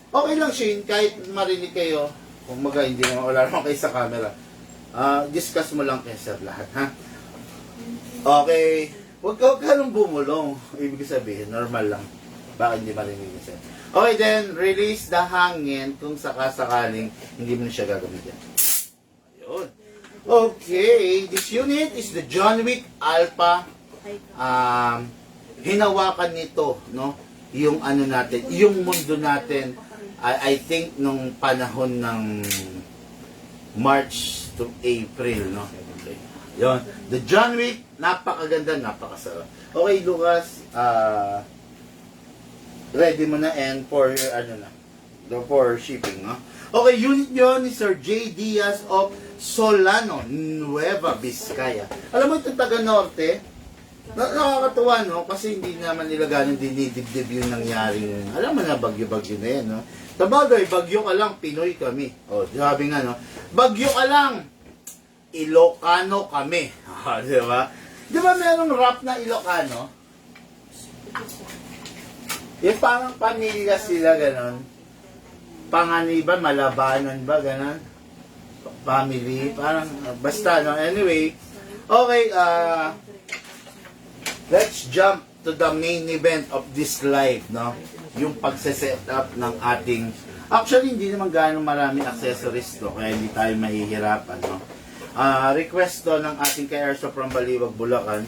Okay lang, Shane. Kahit marinig kayo, kung hindi naman wala naman kayo sa camera. Discuss mo lang kayo sir lahat, ha? Okay. Huwag ka nung bumulong. Ibig sabihin, normal lang. Bakit hindi marinig ni sir? Okay, then, release the hangin kung sakasakaling hindi mo na siya gagamitin. Ayun. Okay, this unit is the John Wick Alpha. Hinawakan nito, no? Yung ano natin, yung mundo natin, I think nung panahon ng March to April, no? Okay. Yun. The John Wick, napakaganda, napakasarap. Okay, Lucas, ready mo na and for for shipping, no? Okay, unit yun ni Sir J. Diaz of Solano, Nueva Vizcaya. Alam mo itong taga Norte, nakakatuwa, no? Kasi hindi naman nila ganun dinidibdib yung nangyaring, alam mo na, bagyo-bagyo na yan, no? Sabagay, bagyo ka lang, Pinoy kami. O, sabi nga, no? Bagyo ka lang, Ilocano kami. Di ba? Di ba merong rap na Ilocano? Yung parang pamilya sila, ganon. Panganiban, malabanan ba, ganon? Family, parang, basta, no? Anyway, okay, let's jump to the main event of this live, no? Yung pagse-set up ng ating, actually, hindi naman gano'ng maraming accessories to, kaya hindi tayo mahihirapan, no? Request to ng ating ka-airsoft from Baliwag, Bulacan.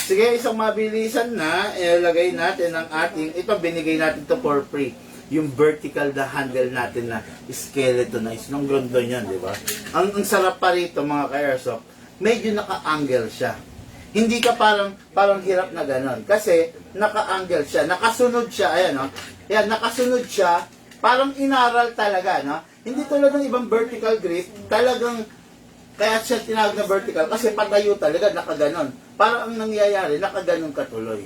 Sige, isang mabilisan na, ilagay natin ang ating, ito binigay natin to for free. Yung vertical na handle natin na skeletonized. Nung ganda niyan, di ba? Ang sarap pa rito mga ka-airsoft, medyo naka-angle siya. Hindi ka parang hirap na ganon. Kasi naka-angle siya, nakasunod siya, ayan no? Yan, nakasunod siya, parang inaral talaga, no? Hindi tulad ng ibang vertical grip, talagang kaya siya tinawag na vertical kasi patayo talaga, nakaganon. Parang ang nangyayari, nakaganon ka tuloy.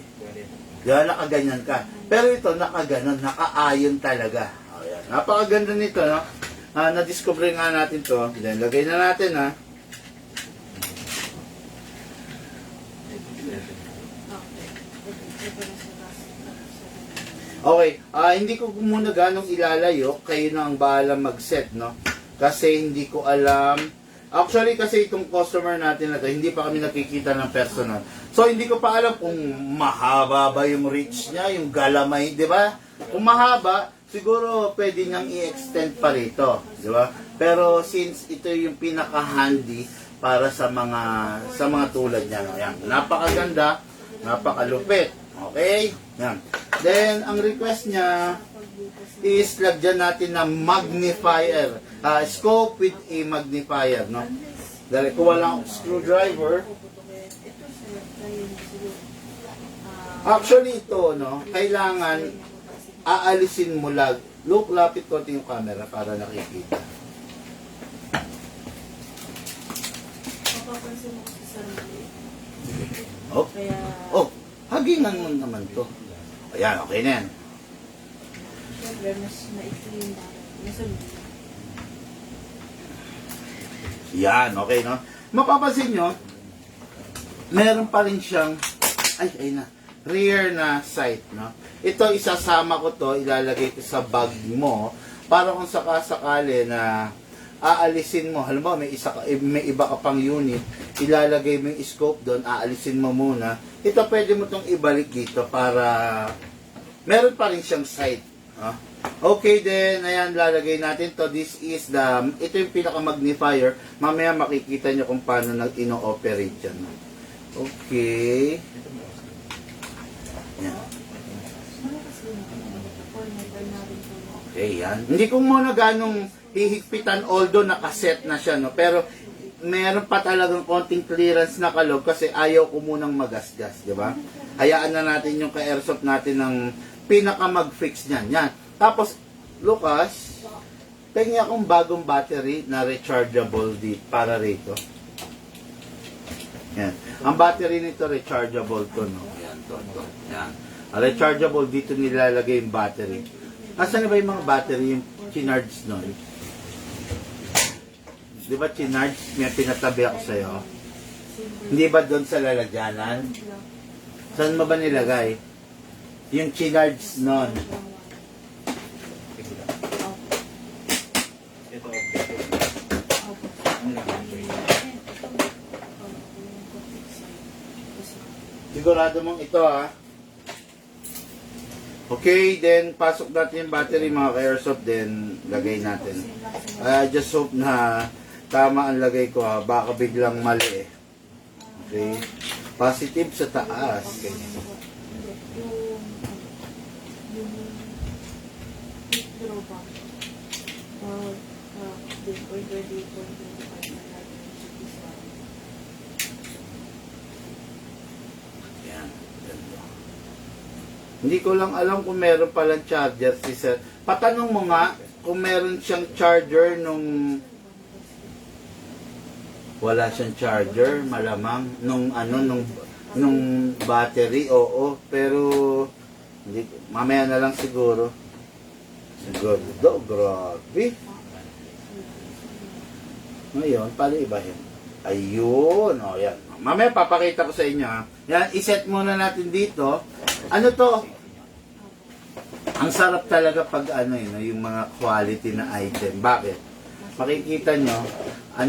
Diba, nakaganyan ka. Pero ito, nakaganon, nakaayon talaga. O, yan. Napakaganda nito, no? Na-discover nga natin to. Then, lagay na natin, ha? Okay, hindi ko muna ganong ilalayo, kayo na ang bahala mag-set, no? Kasi hindi ko alam. Actually, kasi itong customer natin na to, hindi pa kami nakikita ng personal. So, hindi ko pa alam kung mahaba ba yung reach niya, yung galamay, di ba? Kung mahaba, siguro pwede niyang i-extend pa rito, di ba? Pero since ito yung pinaka-handy para sa mga tulad niya, no? Yan, napakaganda, napakalupit. Okay? Yan. Then, ang request niya is lagyan natin ng magnifier. Scope with a magnifier, no? Dahil kuha lang screwdriver. Actually, ito, no? Kailangan aalisin mo lang. Look, lapit konti yung camera para nakikita. Mapapansin mo kasi sa Oh, Kaya, oh, hagingan mo naman to. Ayan, okay na yan. syempre, mas maikli yung nasunod. Yan, okay, no? Mapapansin nyo, meron pa rin siyang, ay na, rear na sight, no? Ito, isasama ko to, ilalagay ko sa bag mo, para kung sakasakali na aalisin mo, halimbawa may iba ka pang unit, ilalagay mo yung scope doon, aalisin mo muna, ito pwede mo tong ibalik dito para meron pa rin siyang sight. Okay then, ayan, lalagay natin to. This is ito yung pinaka-magnifier. Mamaya makikita nyo kung paano ino-operate yan. Okay. Yan. Okay, yan. Hindi ko muna ganong hihigpitan, although nakaset na siya, no? Pero meron pa talagang konting clearance na kalog kasi ayaw ko munang magasgas, di ba? Hayaan na natin yung ka-airsoft natin ng pinaka-mag-fix niyan. Yan. Tapos, Lucas, pengi akong bagong battery na rechargeable para rito. Yan. Ang battery nito rechargeable to, no? Yan, to. Yan. Ang rechargeable, dito nilalagay yung battery. Asan na ba yung mga battery yung chinards nun? Di ba chinards? May pinatabi ako sa'yo. Hindi ba doon sa lalagyanan? Saan mo ba nilagay? Yung chinards nun. Sigurado mong ito, ha? Okay, then pasok natin yung battery mga ka-airsoft, then lagay natin. I just hope na tama ang lagay ko, ha? Baka biglang mali, eh. Okay. Positive sa taas. Okay. Yan. Ganito. Hindi ko lang alam kung meron palang charger si sir. Patanong mo nga kung meron siyang charger nung wala siyang charger, malamang nung battery, oo, pero hindi, mamaya na lang siguro. Grabe. Ngayon, palibahin. Ayun, o yan. Mamaya papakita ko sa inyo, ha. Yan, iset muna natin dito. Ano to? Ang sarap talaga pag yung mga quality na item. Bakit? Makikita nyo,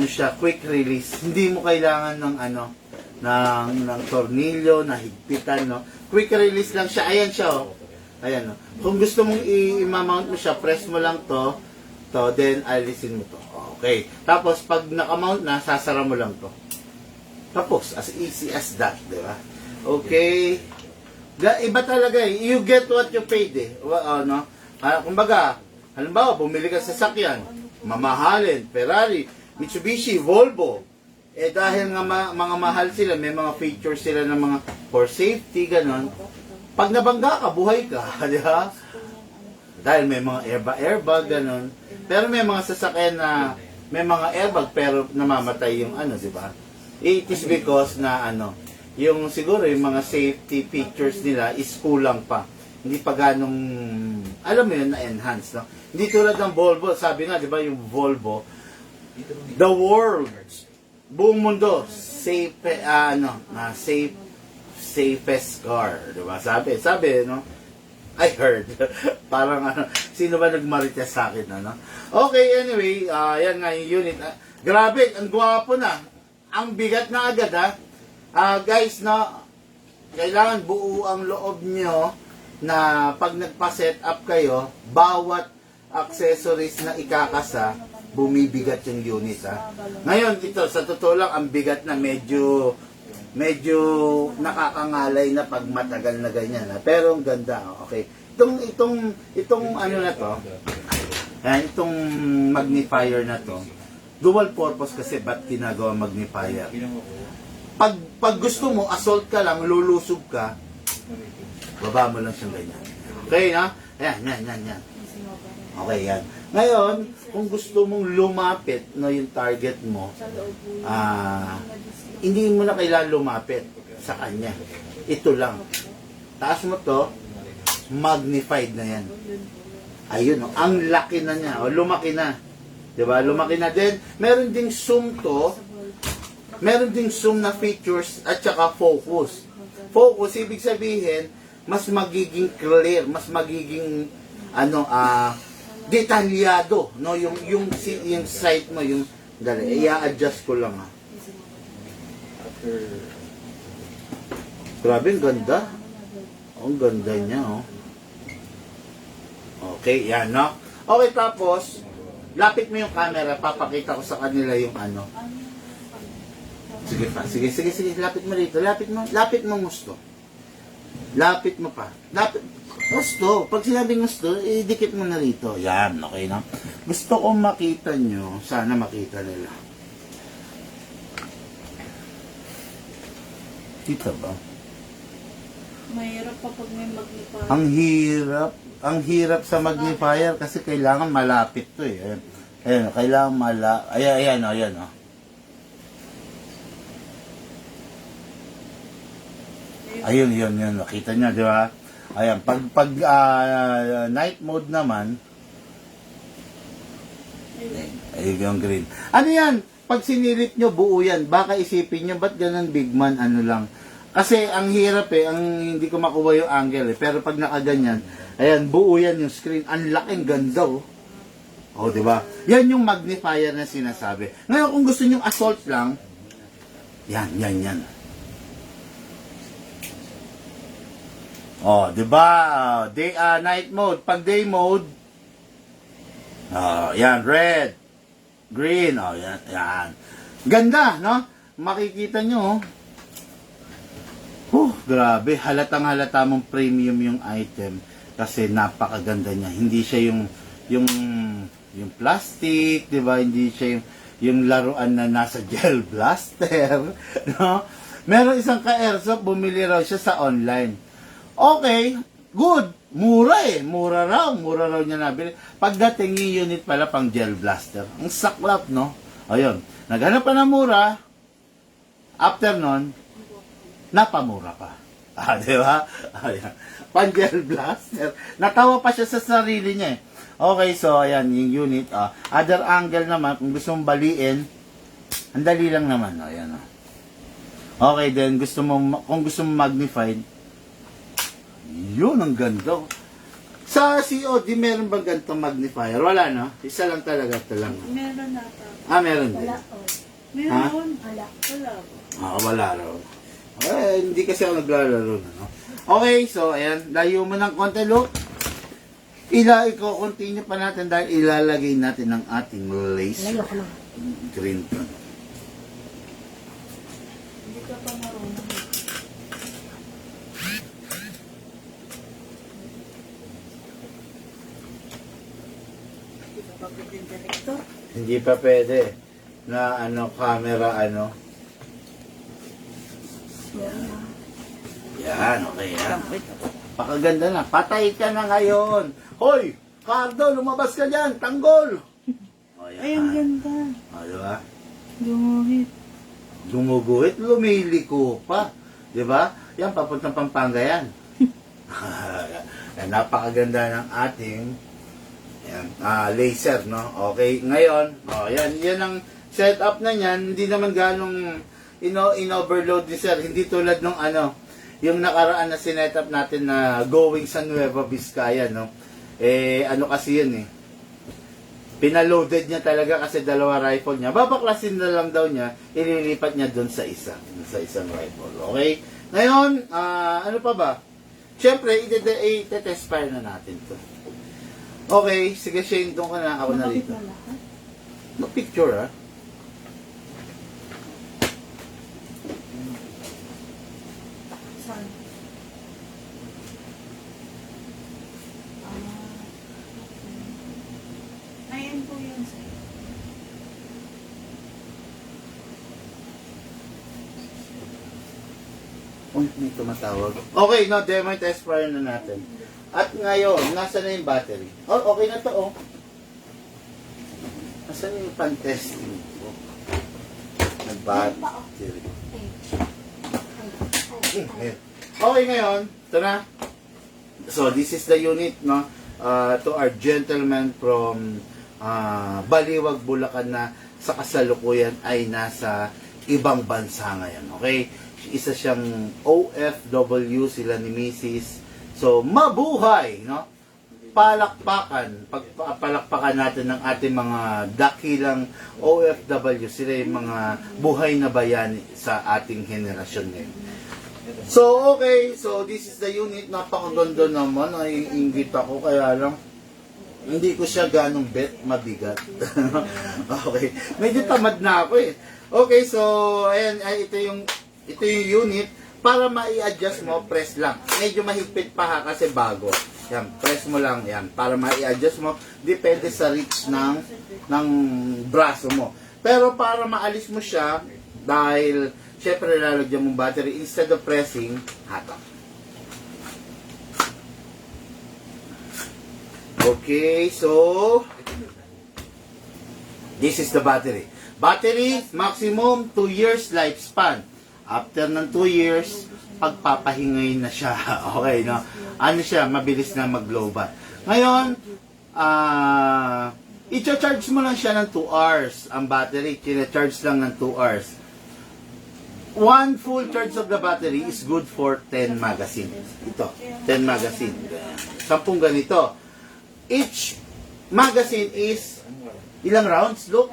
siya, quick release. Hindi mo kailangan ng tornilyo, na higpitan, no? Quick release lang siya. Ayan siya, oh. Ayan, oh. Kung gusto mong i-mount mo siya, press mo lang to, then alisin mo to. Okay. Tapos, pag nakamount na, sasara mo lang to. Tapos, as easy as that, di ba? Okay. Iba talaga, eh. You get what you paid, eh. Kumbaga, halimbawa, bumili ka sa sasakyan, mamahalin, Ferrari, Mitsubishi, Volvo. Dahil nga mga mahal sila, may mga features sila ng mga for safety, ganon. Pag nabangga ka, buhay ka, di ba? Dahil may mga airbag, ganon. Pero may mga sasakyan na may mga airbag pero namamatay yung di ba? It is because na yung siguro yung mga safety features nila is kulang pa. Hindi pa ganong, alam mo yun, na-enhance, no? Hindi tulad ng Volvo, sabi nga, di ba, yung Volvo, the world, buong mundo, safest car, di ba? Sabi, no? I heard. Parang ano, sino ba nagmarites sa akin, ano? Okay, anyway, yan nga yung unit. Grabe, ang gwapo na. Ang bigat na agad, ha? Guys, no, kailangan buo ang loob nyo na pag nagpa-set up kayo, bawat accessories na ikakasa, bumibigat yung unit, ha? Ngayon, ito, sa totoo lang, ang bigat na medyo nakakangalay na pag matagal na ganyan, ha? Pero ang ganda, okay. Itong ano na to, yan, itong magnifier na to, dual purpose kasi ba't ginagawa magnifier? Pag gusto mo, assault ka lang, lulusog ka, baba mo lang siyang ganyan. Okay, na? Yan. Okay, yan. Ngayon, kung gusto mong lumapit na yung target mo, hindi mo na kailangan lumapit sa kanya. Ito lang. Taas mo to, magnified na yan. Ayun, ang laki na niya. O, lumaki na. Diba? Lumaki na din. Meron ding zoom to. Meron ding zoom na features at saka focus. Focus, ibig sabihin, mas magiging clear, mas magiging detalyado, no? Yung sight mo, yung dali, i-adjust ko lang, ha. Grabe, ang ganda. Ang ganda niya, oh. Okay, yan, no? Okay, tapos, lapit mo yung camera, papakita ko sa kanila yung ano. Sige pa, sige, lapit mo rito, lapit mo gusto. Lapit mo pa. Gusto. Pag sinabing gusto, idikit mo na rito. Yan, okay na. Gusto kong makita nyo, sana makita nila. Kita ba? Mahirap pa pag may magnifier. Ang hirap sa magnifier kasi kailangan malapit to eh. Ayan, kailangan ayan, oh. Ayun, nakita niya, di ba? Ayan, pag night mode naman, ayun yung green. Ano yan? Pag sinilip nyo, buo yan. Baka isipin nyo, ba't ganun big man, ano lang. Kasi ang hirap hindi ko makuha yung angle Pero pag nakaganyan, ayan, buo yan yung screen. Ang laking ganda, oh. Oh, di ba? Yan yung magnifier na sinasabi. Ngayon, kung gusto nyo assault lang, yan. Oh, 'di ba? Night mode, pag day mode, yan, red, green, yan. Ganda, no? Makikita nyo, grabe, halatang-halata mong premium yung item kasi napakaganda niya. Hindi siya yung plastic, 'di ba? Hindi siya yung laruan na nasa gel blaster, no? Meron isang ka-airsoft, bumili raw siya sa online. Okay, good. Mura raw niya nabili. Pagdating yung unit pala pang gel blaster. Ang saklap, no? Ayun, naghanap pa na mura. After nun, napamura pa. Di ba? Ayan. Pang gel blaster. Natawa pa siya sa sarili niya eh. Okay, so ayan, yung unit. Other angle naman, kung gusto mong baliin, ang dali lang naman. Ayan. Okay, then, kung gusto mong magnified, yun, ang ganda. Sa COD, meron bang ganitong magnifier? Wala, no? Isa lang talaga, ito lang. Meron nata. Meron din. Wala. Meron. Wala. Wala raw. Hindi kasi ako naglalaro na, no? Okay, so, ayan. Layo mo ng konti, look. I-continue pa natin dahil ilalagay natin ang ating laser. Layo ka lang. Green pa. Hindi ka pa marunong. Director? Hindi pa pwede na camera Yan, okay yan. Pakaganda na. Patay ka na ngayon. Hoy! Cardo, lumabas ka dyan. Tanggol! Ay, ang ganda. Diba? Gumuhit. Gumuguhit, lumiliko pa. Diba? Yan, papuntang Pampanga yan. Yan, napakaganda ng ating laser, no? Okay, ngayon, yan ang setup na yan. Hindi naman ganong in-overload ni sir. Hindi tulad nung yung nakaraan na sinetup natin na going sa Nueva Vizcaya, no? Ano kasi yun pinaloaded niya talaga kasi dalawa rifle niya. Babaklasin na lang daw niya, ililipat niya doon sa isang rifle. Okay? Ngayon, ano pa ba? Siyempre, i-test fire na natin to. Okay, sige Shane, doon ka na. Ako na rito. Mag-picture, Saan? Ayan po yun, sir. Uy, may tumatawag. Okay, no, demo test fire na natin. At ngayon, nasa na yung battery? Oh, okay na to, Nasaan yung pan-testing ko? Nag-battery. Okay, ngayon, ito na. So, this is the unit, no? To our gentleman from Baliwag, Bulacan na sa kasalukuyan ay nasa ibang bansa ngayon, okay? Isa siyang OFW, sila ni Mrs. So, mabuhay, no? Palakpakan, pagpalakpakan natin ng ating mga dakilang OFW, sila yung mga buhay na bayani sa ating henerasyon ngayon. So, okay, so this is the unit, napakaganda naman, ay inggit ako, kaya lang, hindi ko siya ganong mabigat. Okay, medyo tamad na ako Okay, so, ayan, ito yung unit. Para ma-i-adjust mo, press lang. Medyo mahigpit pa kasi bago. Yan, press mo lang yan. Para ma-i-adjust mo, depende sa reach ng braso mo. Pero para maalis mo siya, dahil syempre lalagyan mong battery, instead of pressing, hatak. Okay, so this is the battery. Battery, maximum 2 years lifespan. After ng 2 years, pagpapahingay na siya. Okay, no? Ano siya, mabilis na mag-global. Ngayon, i-charge mo lang siya ng 2 hours. Ang battery, charge lang ng 2 hours. 1 full charge of the battery is good for 10 magazine. Ito, 10 magazine. 10 ganito. Each magazine is ilang rounds? Look.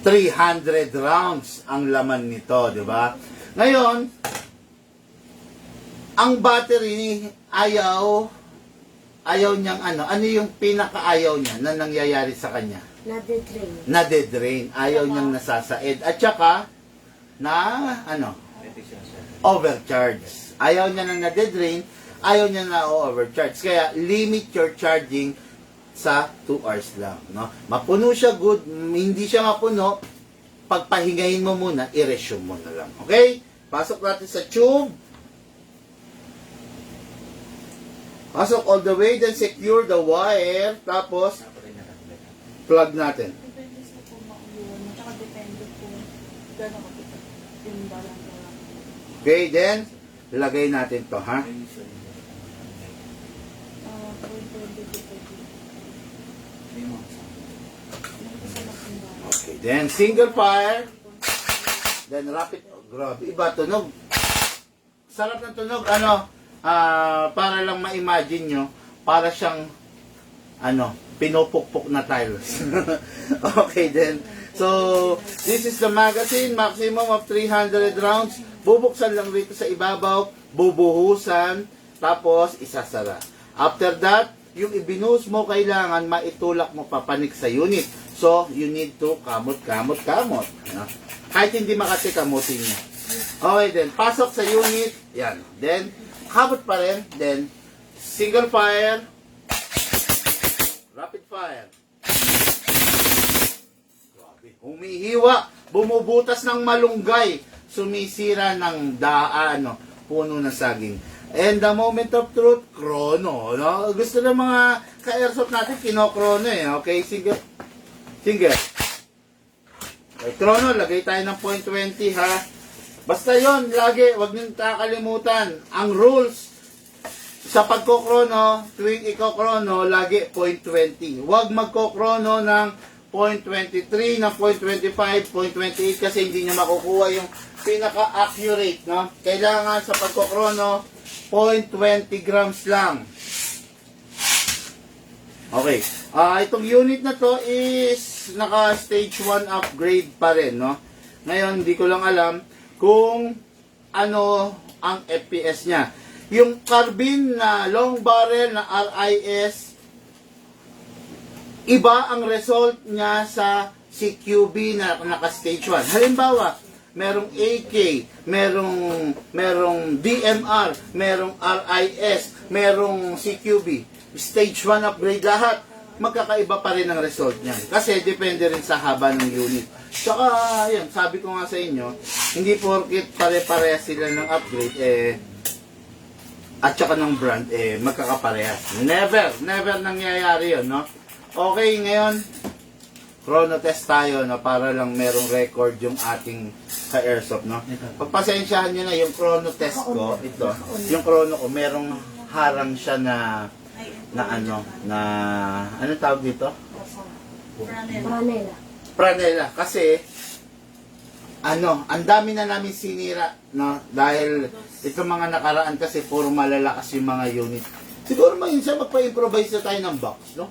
300 rounds ang laman nito, di ba? Ngayon, ang battery ayaw niyang ano yung pinakaayaw niya na nangyayari sa kanya? Nade-drain. Ayaw niyang nasasaid. At saka, overcharge. Ayaw niya nang nade-drain, ayaw niya na overcharge. Kaya, limit your charging sa 2 hours lang, no? Mapuno siya, good. Hindi siya mapuno, pagpahingahin mo muna, i-resume mo na lang. Okay? Pasok natin sa tube. Pasok all the way, then secure the wire. Tapos, plug natin. Depende sa kung mauluan mo. Tsaka depende kung gano'n kapit yung balang. Okay, then, lagay natin to, ha? Okay, then single fire, then rapid, grabe, iba tunog. Sarap ng tunog, para lang ma-imagine nyo, para siyang, pinupukpok na tiles. Okay, then, so, this is the magazine, maximum of 300 rounds, bubuksan lang rito sa ibabaw, bubuhusan, tapos isasara. After that, yung ibinuhos mo, kailangan maitulak mo papanik sa unit. So, you need to kamot. Kahit hindi makati, kamutin niya. Okay, then, pasok sa unit. Yan. Then, kamot pa rin. Then, single fire. Rapid fire. Grabe. Humihiwa. Bumubutas ng malunggay. Sumisira ng puno ng saging. And the moment of truth, chrono. No? Gusto ng mga ka-airsoft natin, kinokrono Okay, sige. Okay, chrono, lagay tayo ng 0.20 ha. Basta yon lagi, wag niyong kakalimutan. Ang rules sa pagkokrono, tuwing ikokrono, lagi 0.20. Wag magkokrono ng 0.23, ng 0.25, 0.28 kasi hindi niya makukuha yung pinaka-accurate, no? Kailangan sa pagkokrono, 0.20 grams lang. Okay. Itong unit na to is naka stage 1 upgrade pa rin, no? Ngayon, hindi ko lang alam kung ano ang FPS niya. Yung carbine na long barrel na RIS, iba ang result niya sa CQB na naka stage 1. Halimbawa, merong AK, merong DMR, merong RIS, merong CQB. Stage 1 upgrade lahat. Magkakaiba pa rin ang result niyan. Kasi depende rin sa haba ng unit. Tsaka, yun, sabi ko nga sa inyo, hindi porkit pare-parehas sila ng upgrade, at saka ng brand, magkakaparehas. Never nangyayari yun, no? Okay, ngayon, chrono test tayo, no? Para lang merong record yung ating ka-airsoft, no? Pagpasensyahan nyo na yung chrono test ko, ito, yung chrono ko, merong harang siya na ano tawag dito? Pranela. Kasi, ang dami na namin sinira, no? Dahil itong mga nakaraan kasi puro malalakas yung mga unit. Siguro minsan magpa-improvise na tayo ng box, no?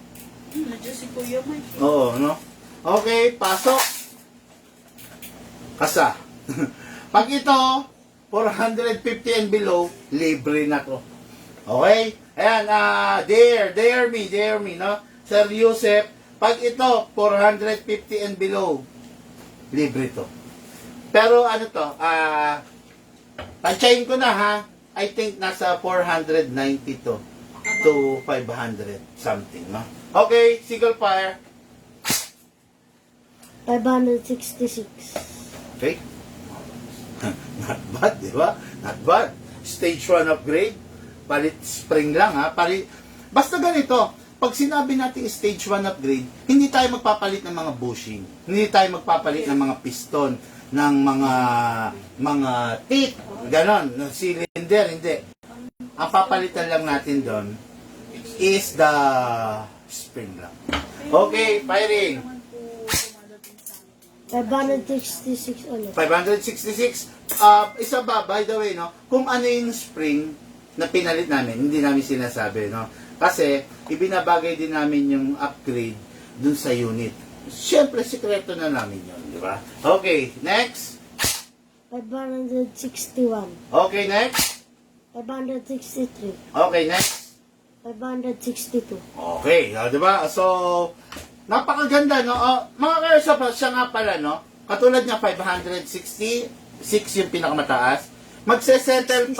Nandiyan si Kuya Mike. Oo, no? Okay, pasok. Kasa. Pag ito, 450 and below, libre na to. Okay? Ayan, dare me, no? Sir Yusef, pag ito, 450 and below, libre to. Pero ano to, tansyahin ko na ha, I think nasa 490 to 500 something, no? Okay, single fire. 566. Okay? Not bad, di ba? Not bad. Stage 1 upgrade. Palit spring lang, ha? Basta ganito, pag sinabi natin stage 1 upgrade, hindi tayo magpapalit ng mga bushing. Hindi tayo magpapalit ng mga piston, ng mga teeth, ganon, ng cylinder, hindi. Ang papalitan lang natin doon is the spring lang. Okay, firing. 566 ulit. 566. Isa ba, by the way, no? Kung ano yung spring na pinalit namin, hindi namin sinasabi, no? Kasi, ibinabagay din namin yung upgrade dun sa unit. Siyempre, sikreto na namin yun, di ba? Okay, next. 561. Okay, next. 563. Okay, next. 562. Okay, di ba? So, napakaganda, no? Mga kayo, siya nga pala, no? Katulad niya, 566 yung pinakamataas. Magsesettle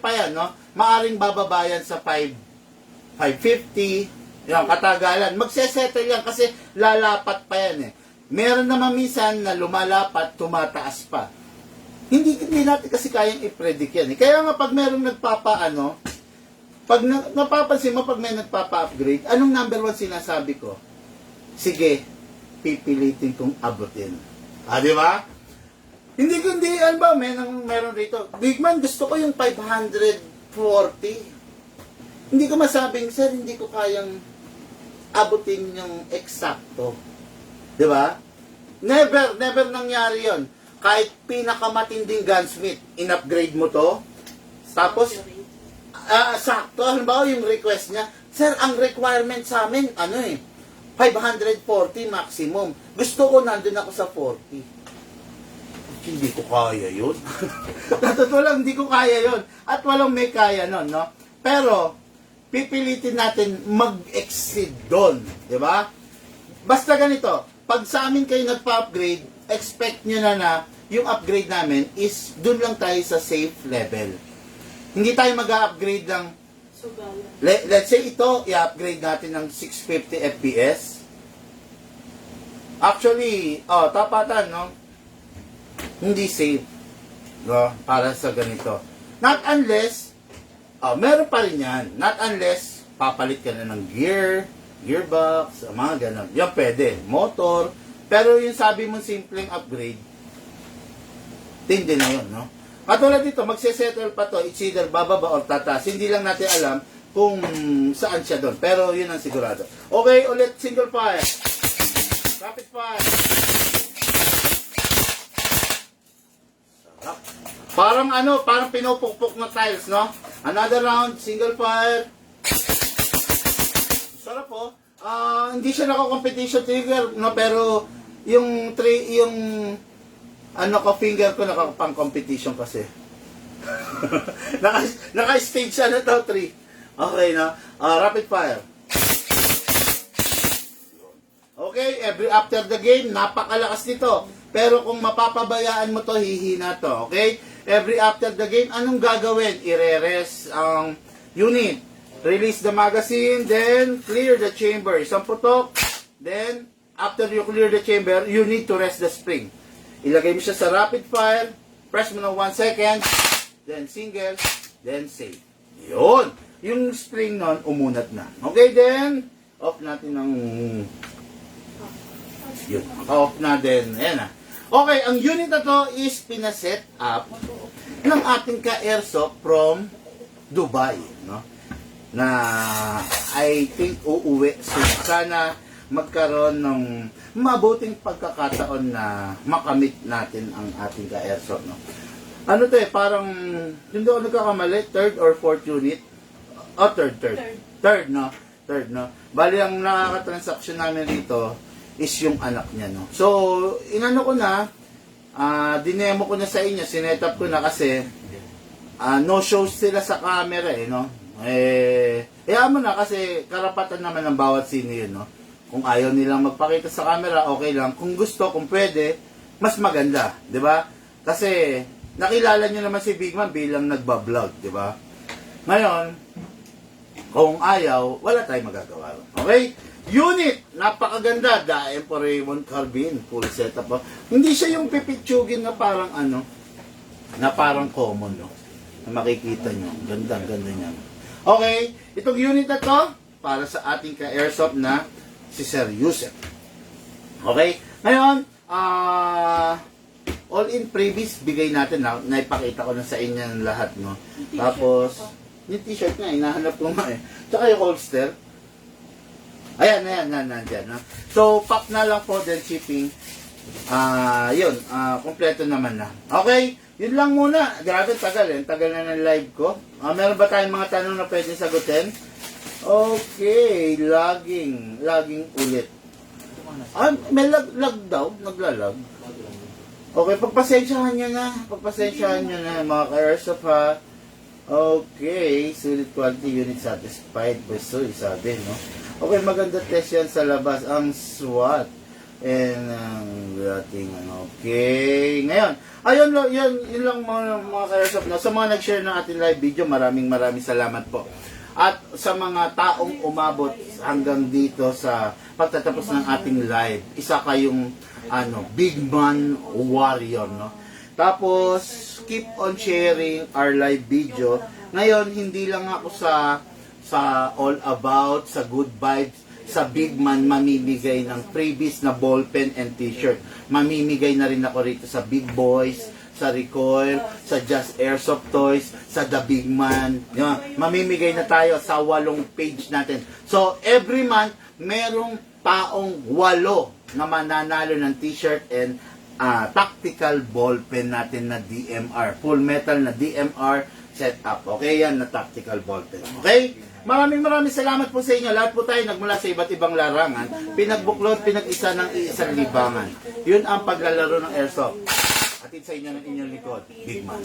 pa yan, no? Maaring bababayan sa 550, yung katagalan. Magsesettle yan kasi lalapat pa yan, eh. Meron naman minsan na lumalapat, tumataas pa. Hindi natin kasi kayang i-predict yan, eh. Kaya nga pag merong pag napapansin mo, pag may nagpapa-upgrade, anong number 1 sinasabi ko? Sige, pipilitin kong abutin. Di ba? Hindi, ano ba, meron rito. Bigman, gusto ko yung 540. Hindi ko masabing, sir, hindi ko kayang abutin yung eksakto. Di ba? Never nangyari yon. Kahit pinakamatinding gunsmith, in-upgrade mo to, tapos, sakto, halimbawa yung request niya, sir, ang requirement sa amin, 540 maximum. Gusto ko nandun ako sa 40. Hindi ko kaya yun. Totoo lang, hindi ko kaya yun. At walang may kaya nun, no? Pero, pipilitin natin mag-exceed doon. Di ba? Basta ganito, pag sa amin kayo nagpa-upgrade, expect nyo na yung upgrade namin is doon lang tayo sa safe level. Hindi tayo mag-upgrade ng, let's say ito, i-upgrade natin ng 650 FPS. Actually, tapatan, no? Hindi safe, no? Para sa ganito. Not unless, meron pa rin yan. Not unless, papalit ka na ng gearbox, mga ganun. Yan pwede. Motor. Pero yung sabi mong simpleng upgrade, hindi na yun, no? Katulad dito, magsesettle pa to, it's either bababa or tataas. Hindi lang natin alam kung saan siya doon. Pero yun ang sigurado. Okay, ulit, single fire. Rapid fire. Parang ano, parang pinupukpok na tiles, no? Another round, single fire. Sarap po. Hindi siya naka-competition trigger, no? Pero yung ano ko, finger ko nakapang competition kasi. Naka-stage siya na to, 3. Okay, no? Rapid fire. Okay, after the game, napakalakas nito. Pero kung mapapabayaan mo to, hihina to. Okay? Every after the game, anong gagawin? Ire-rest ang unit. Release the magazine, then clear the chamber. Isang putok. Then, after you clear the chamber, you need to rest the spring. Ilagay mo siya sa rapid fire. Press mo ng 1 second. Then single. Then save. Yun. Yung spring nun, umunat na. Okay, then, off natin ng... Yun. Off na din. Ayan na. Okay, ang unit na to is pinaset up ng ating ka-airsoft from Dubai, no? Na I think uuwi soon. Sana magkaroon ng mabuting pagkakataon na makamit natin ang ating ka-airsoft, no? Ano to parang, hindi ako nagkakamali, 3rd or 4th unit? Oh, 3rd. 3rd, no? 3rd, no? Bali, ang nakaka-transaction namin rito is yung anak niya, no? So, inano ko na, dinemo ko na sa inyo, sinetup ko na kasi, no shows sila sa camera, no? Hayaan mo na kasi karapatan naman ng bawat sino yun, no? Kung ayaw nilang magpakita sa camera, okay lang. Kung gusto, kung pwede, mas maganda, di ba? Kasi, nakilala nyo naman si Big Man bilang nagbablog, di ba? Ngayon, kung ayaw, wala tayong magagawa. Okay? Unit, napakaganda. The Emperor Raymond Carbine, full setup. Hindi siya yung pipitsugin na parang ano, na parang common, no? Na makikita nyo. Ganda niya. Okay, itong unit na to, para sa ating ka-airsoft na si Sir Yusef. Okay, ngayon, all in previous, bigay natin na, naipakita ko na sa inyo ng lahat, no? Tapos, yung t-shirt nga, hinahanap ko nga eh. Tsaka yung holster. Ayan, nandyan. No? So, pack na lang po din shipping. Yun, kompleto naman na. Okay, yun lang muna. Grabe, tagal eh. Tagal na ng live ko. Meron ba tayong mga tanong na pwede sagutin? Okay, lagging ulit. May lag daw, naglalag. Okay, pagpasensyahan nyo na, mga ka-airsoft ha. Okay, solid quality unit satisfied. Pwesto, sabi, no? Okay, maganda test yan sa labas. Ang SWAT. And, dating, okay. Ngayon, ayun yun lang mga ka-airsoft, no? Sa mga nag-share ng ating live video, maraming salamat po. At sa mga taong umabot hanggang dito sa pagtatapos ng ating live, isa kayong, Big Man Warrior, no? Tapos, keep on sharing our live video. Ngayon, hindi lang ako sa all about, sa good vibes, sa Big Man mamimigay ng freebies na ballpen and t-shirt. Mamimigay na rin ako rito sa Big Boys, sa Recoil, sa Just Airsoft Toys, sa The Big Man. Yan. Mamimigay na tayo sa 8 page natin. So, every month, merong taong 8 na mananalo ng t-shirt and tactical ballpen natin na DMR. Full metal na DMR setup. Okay, yan na tactical ballpen. Okay? Maraming salamat po sa inyo. Lahat po tayo nagmula sa iba't ibang larangan. Pinagbuklod, pinag-isa ng isang libangan. Yun ang paglalaro ng airsoft. Atid sa inyo ng inyong likod, Big Man.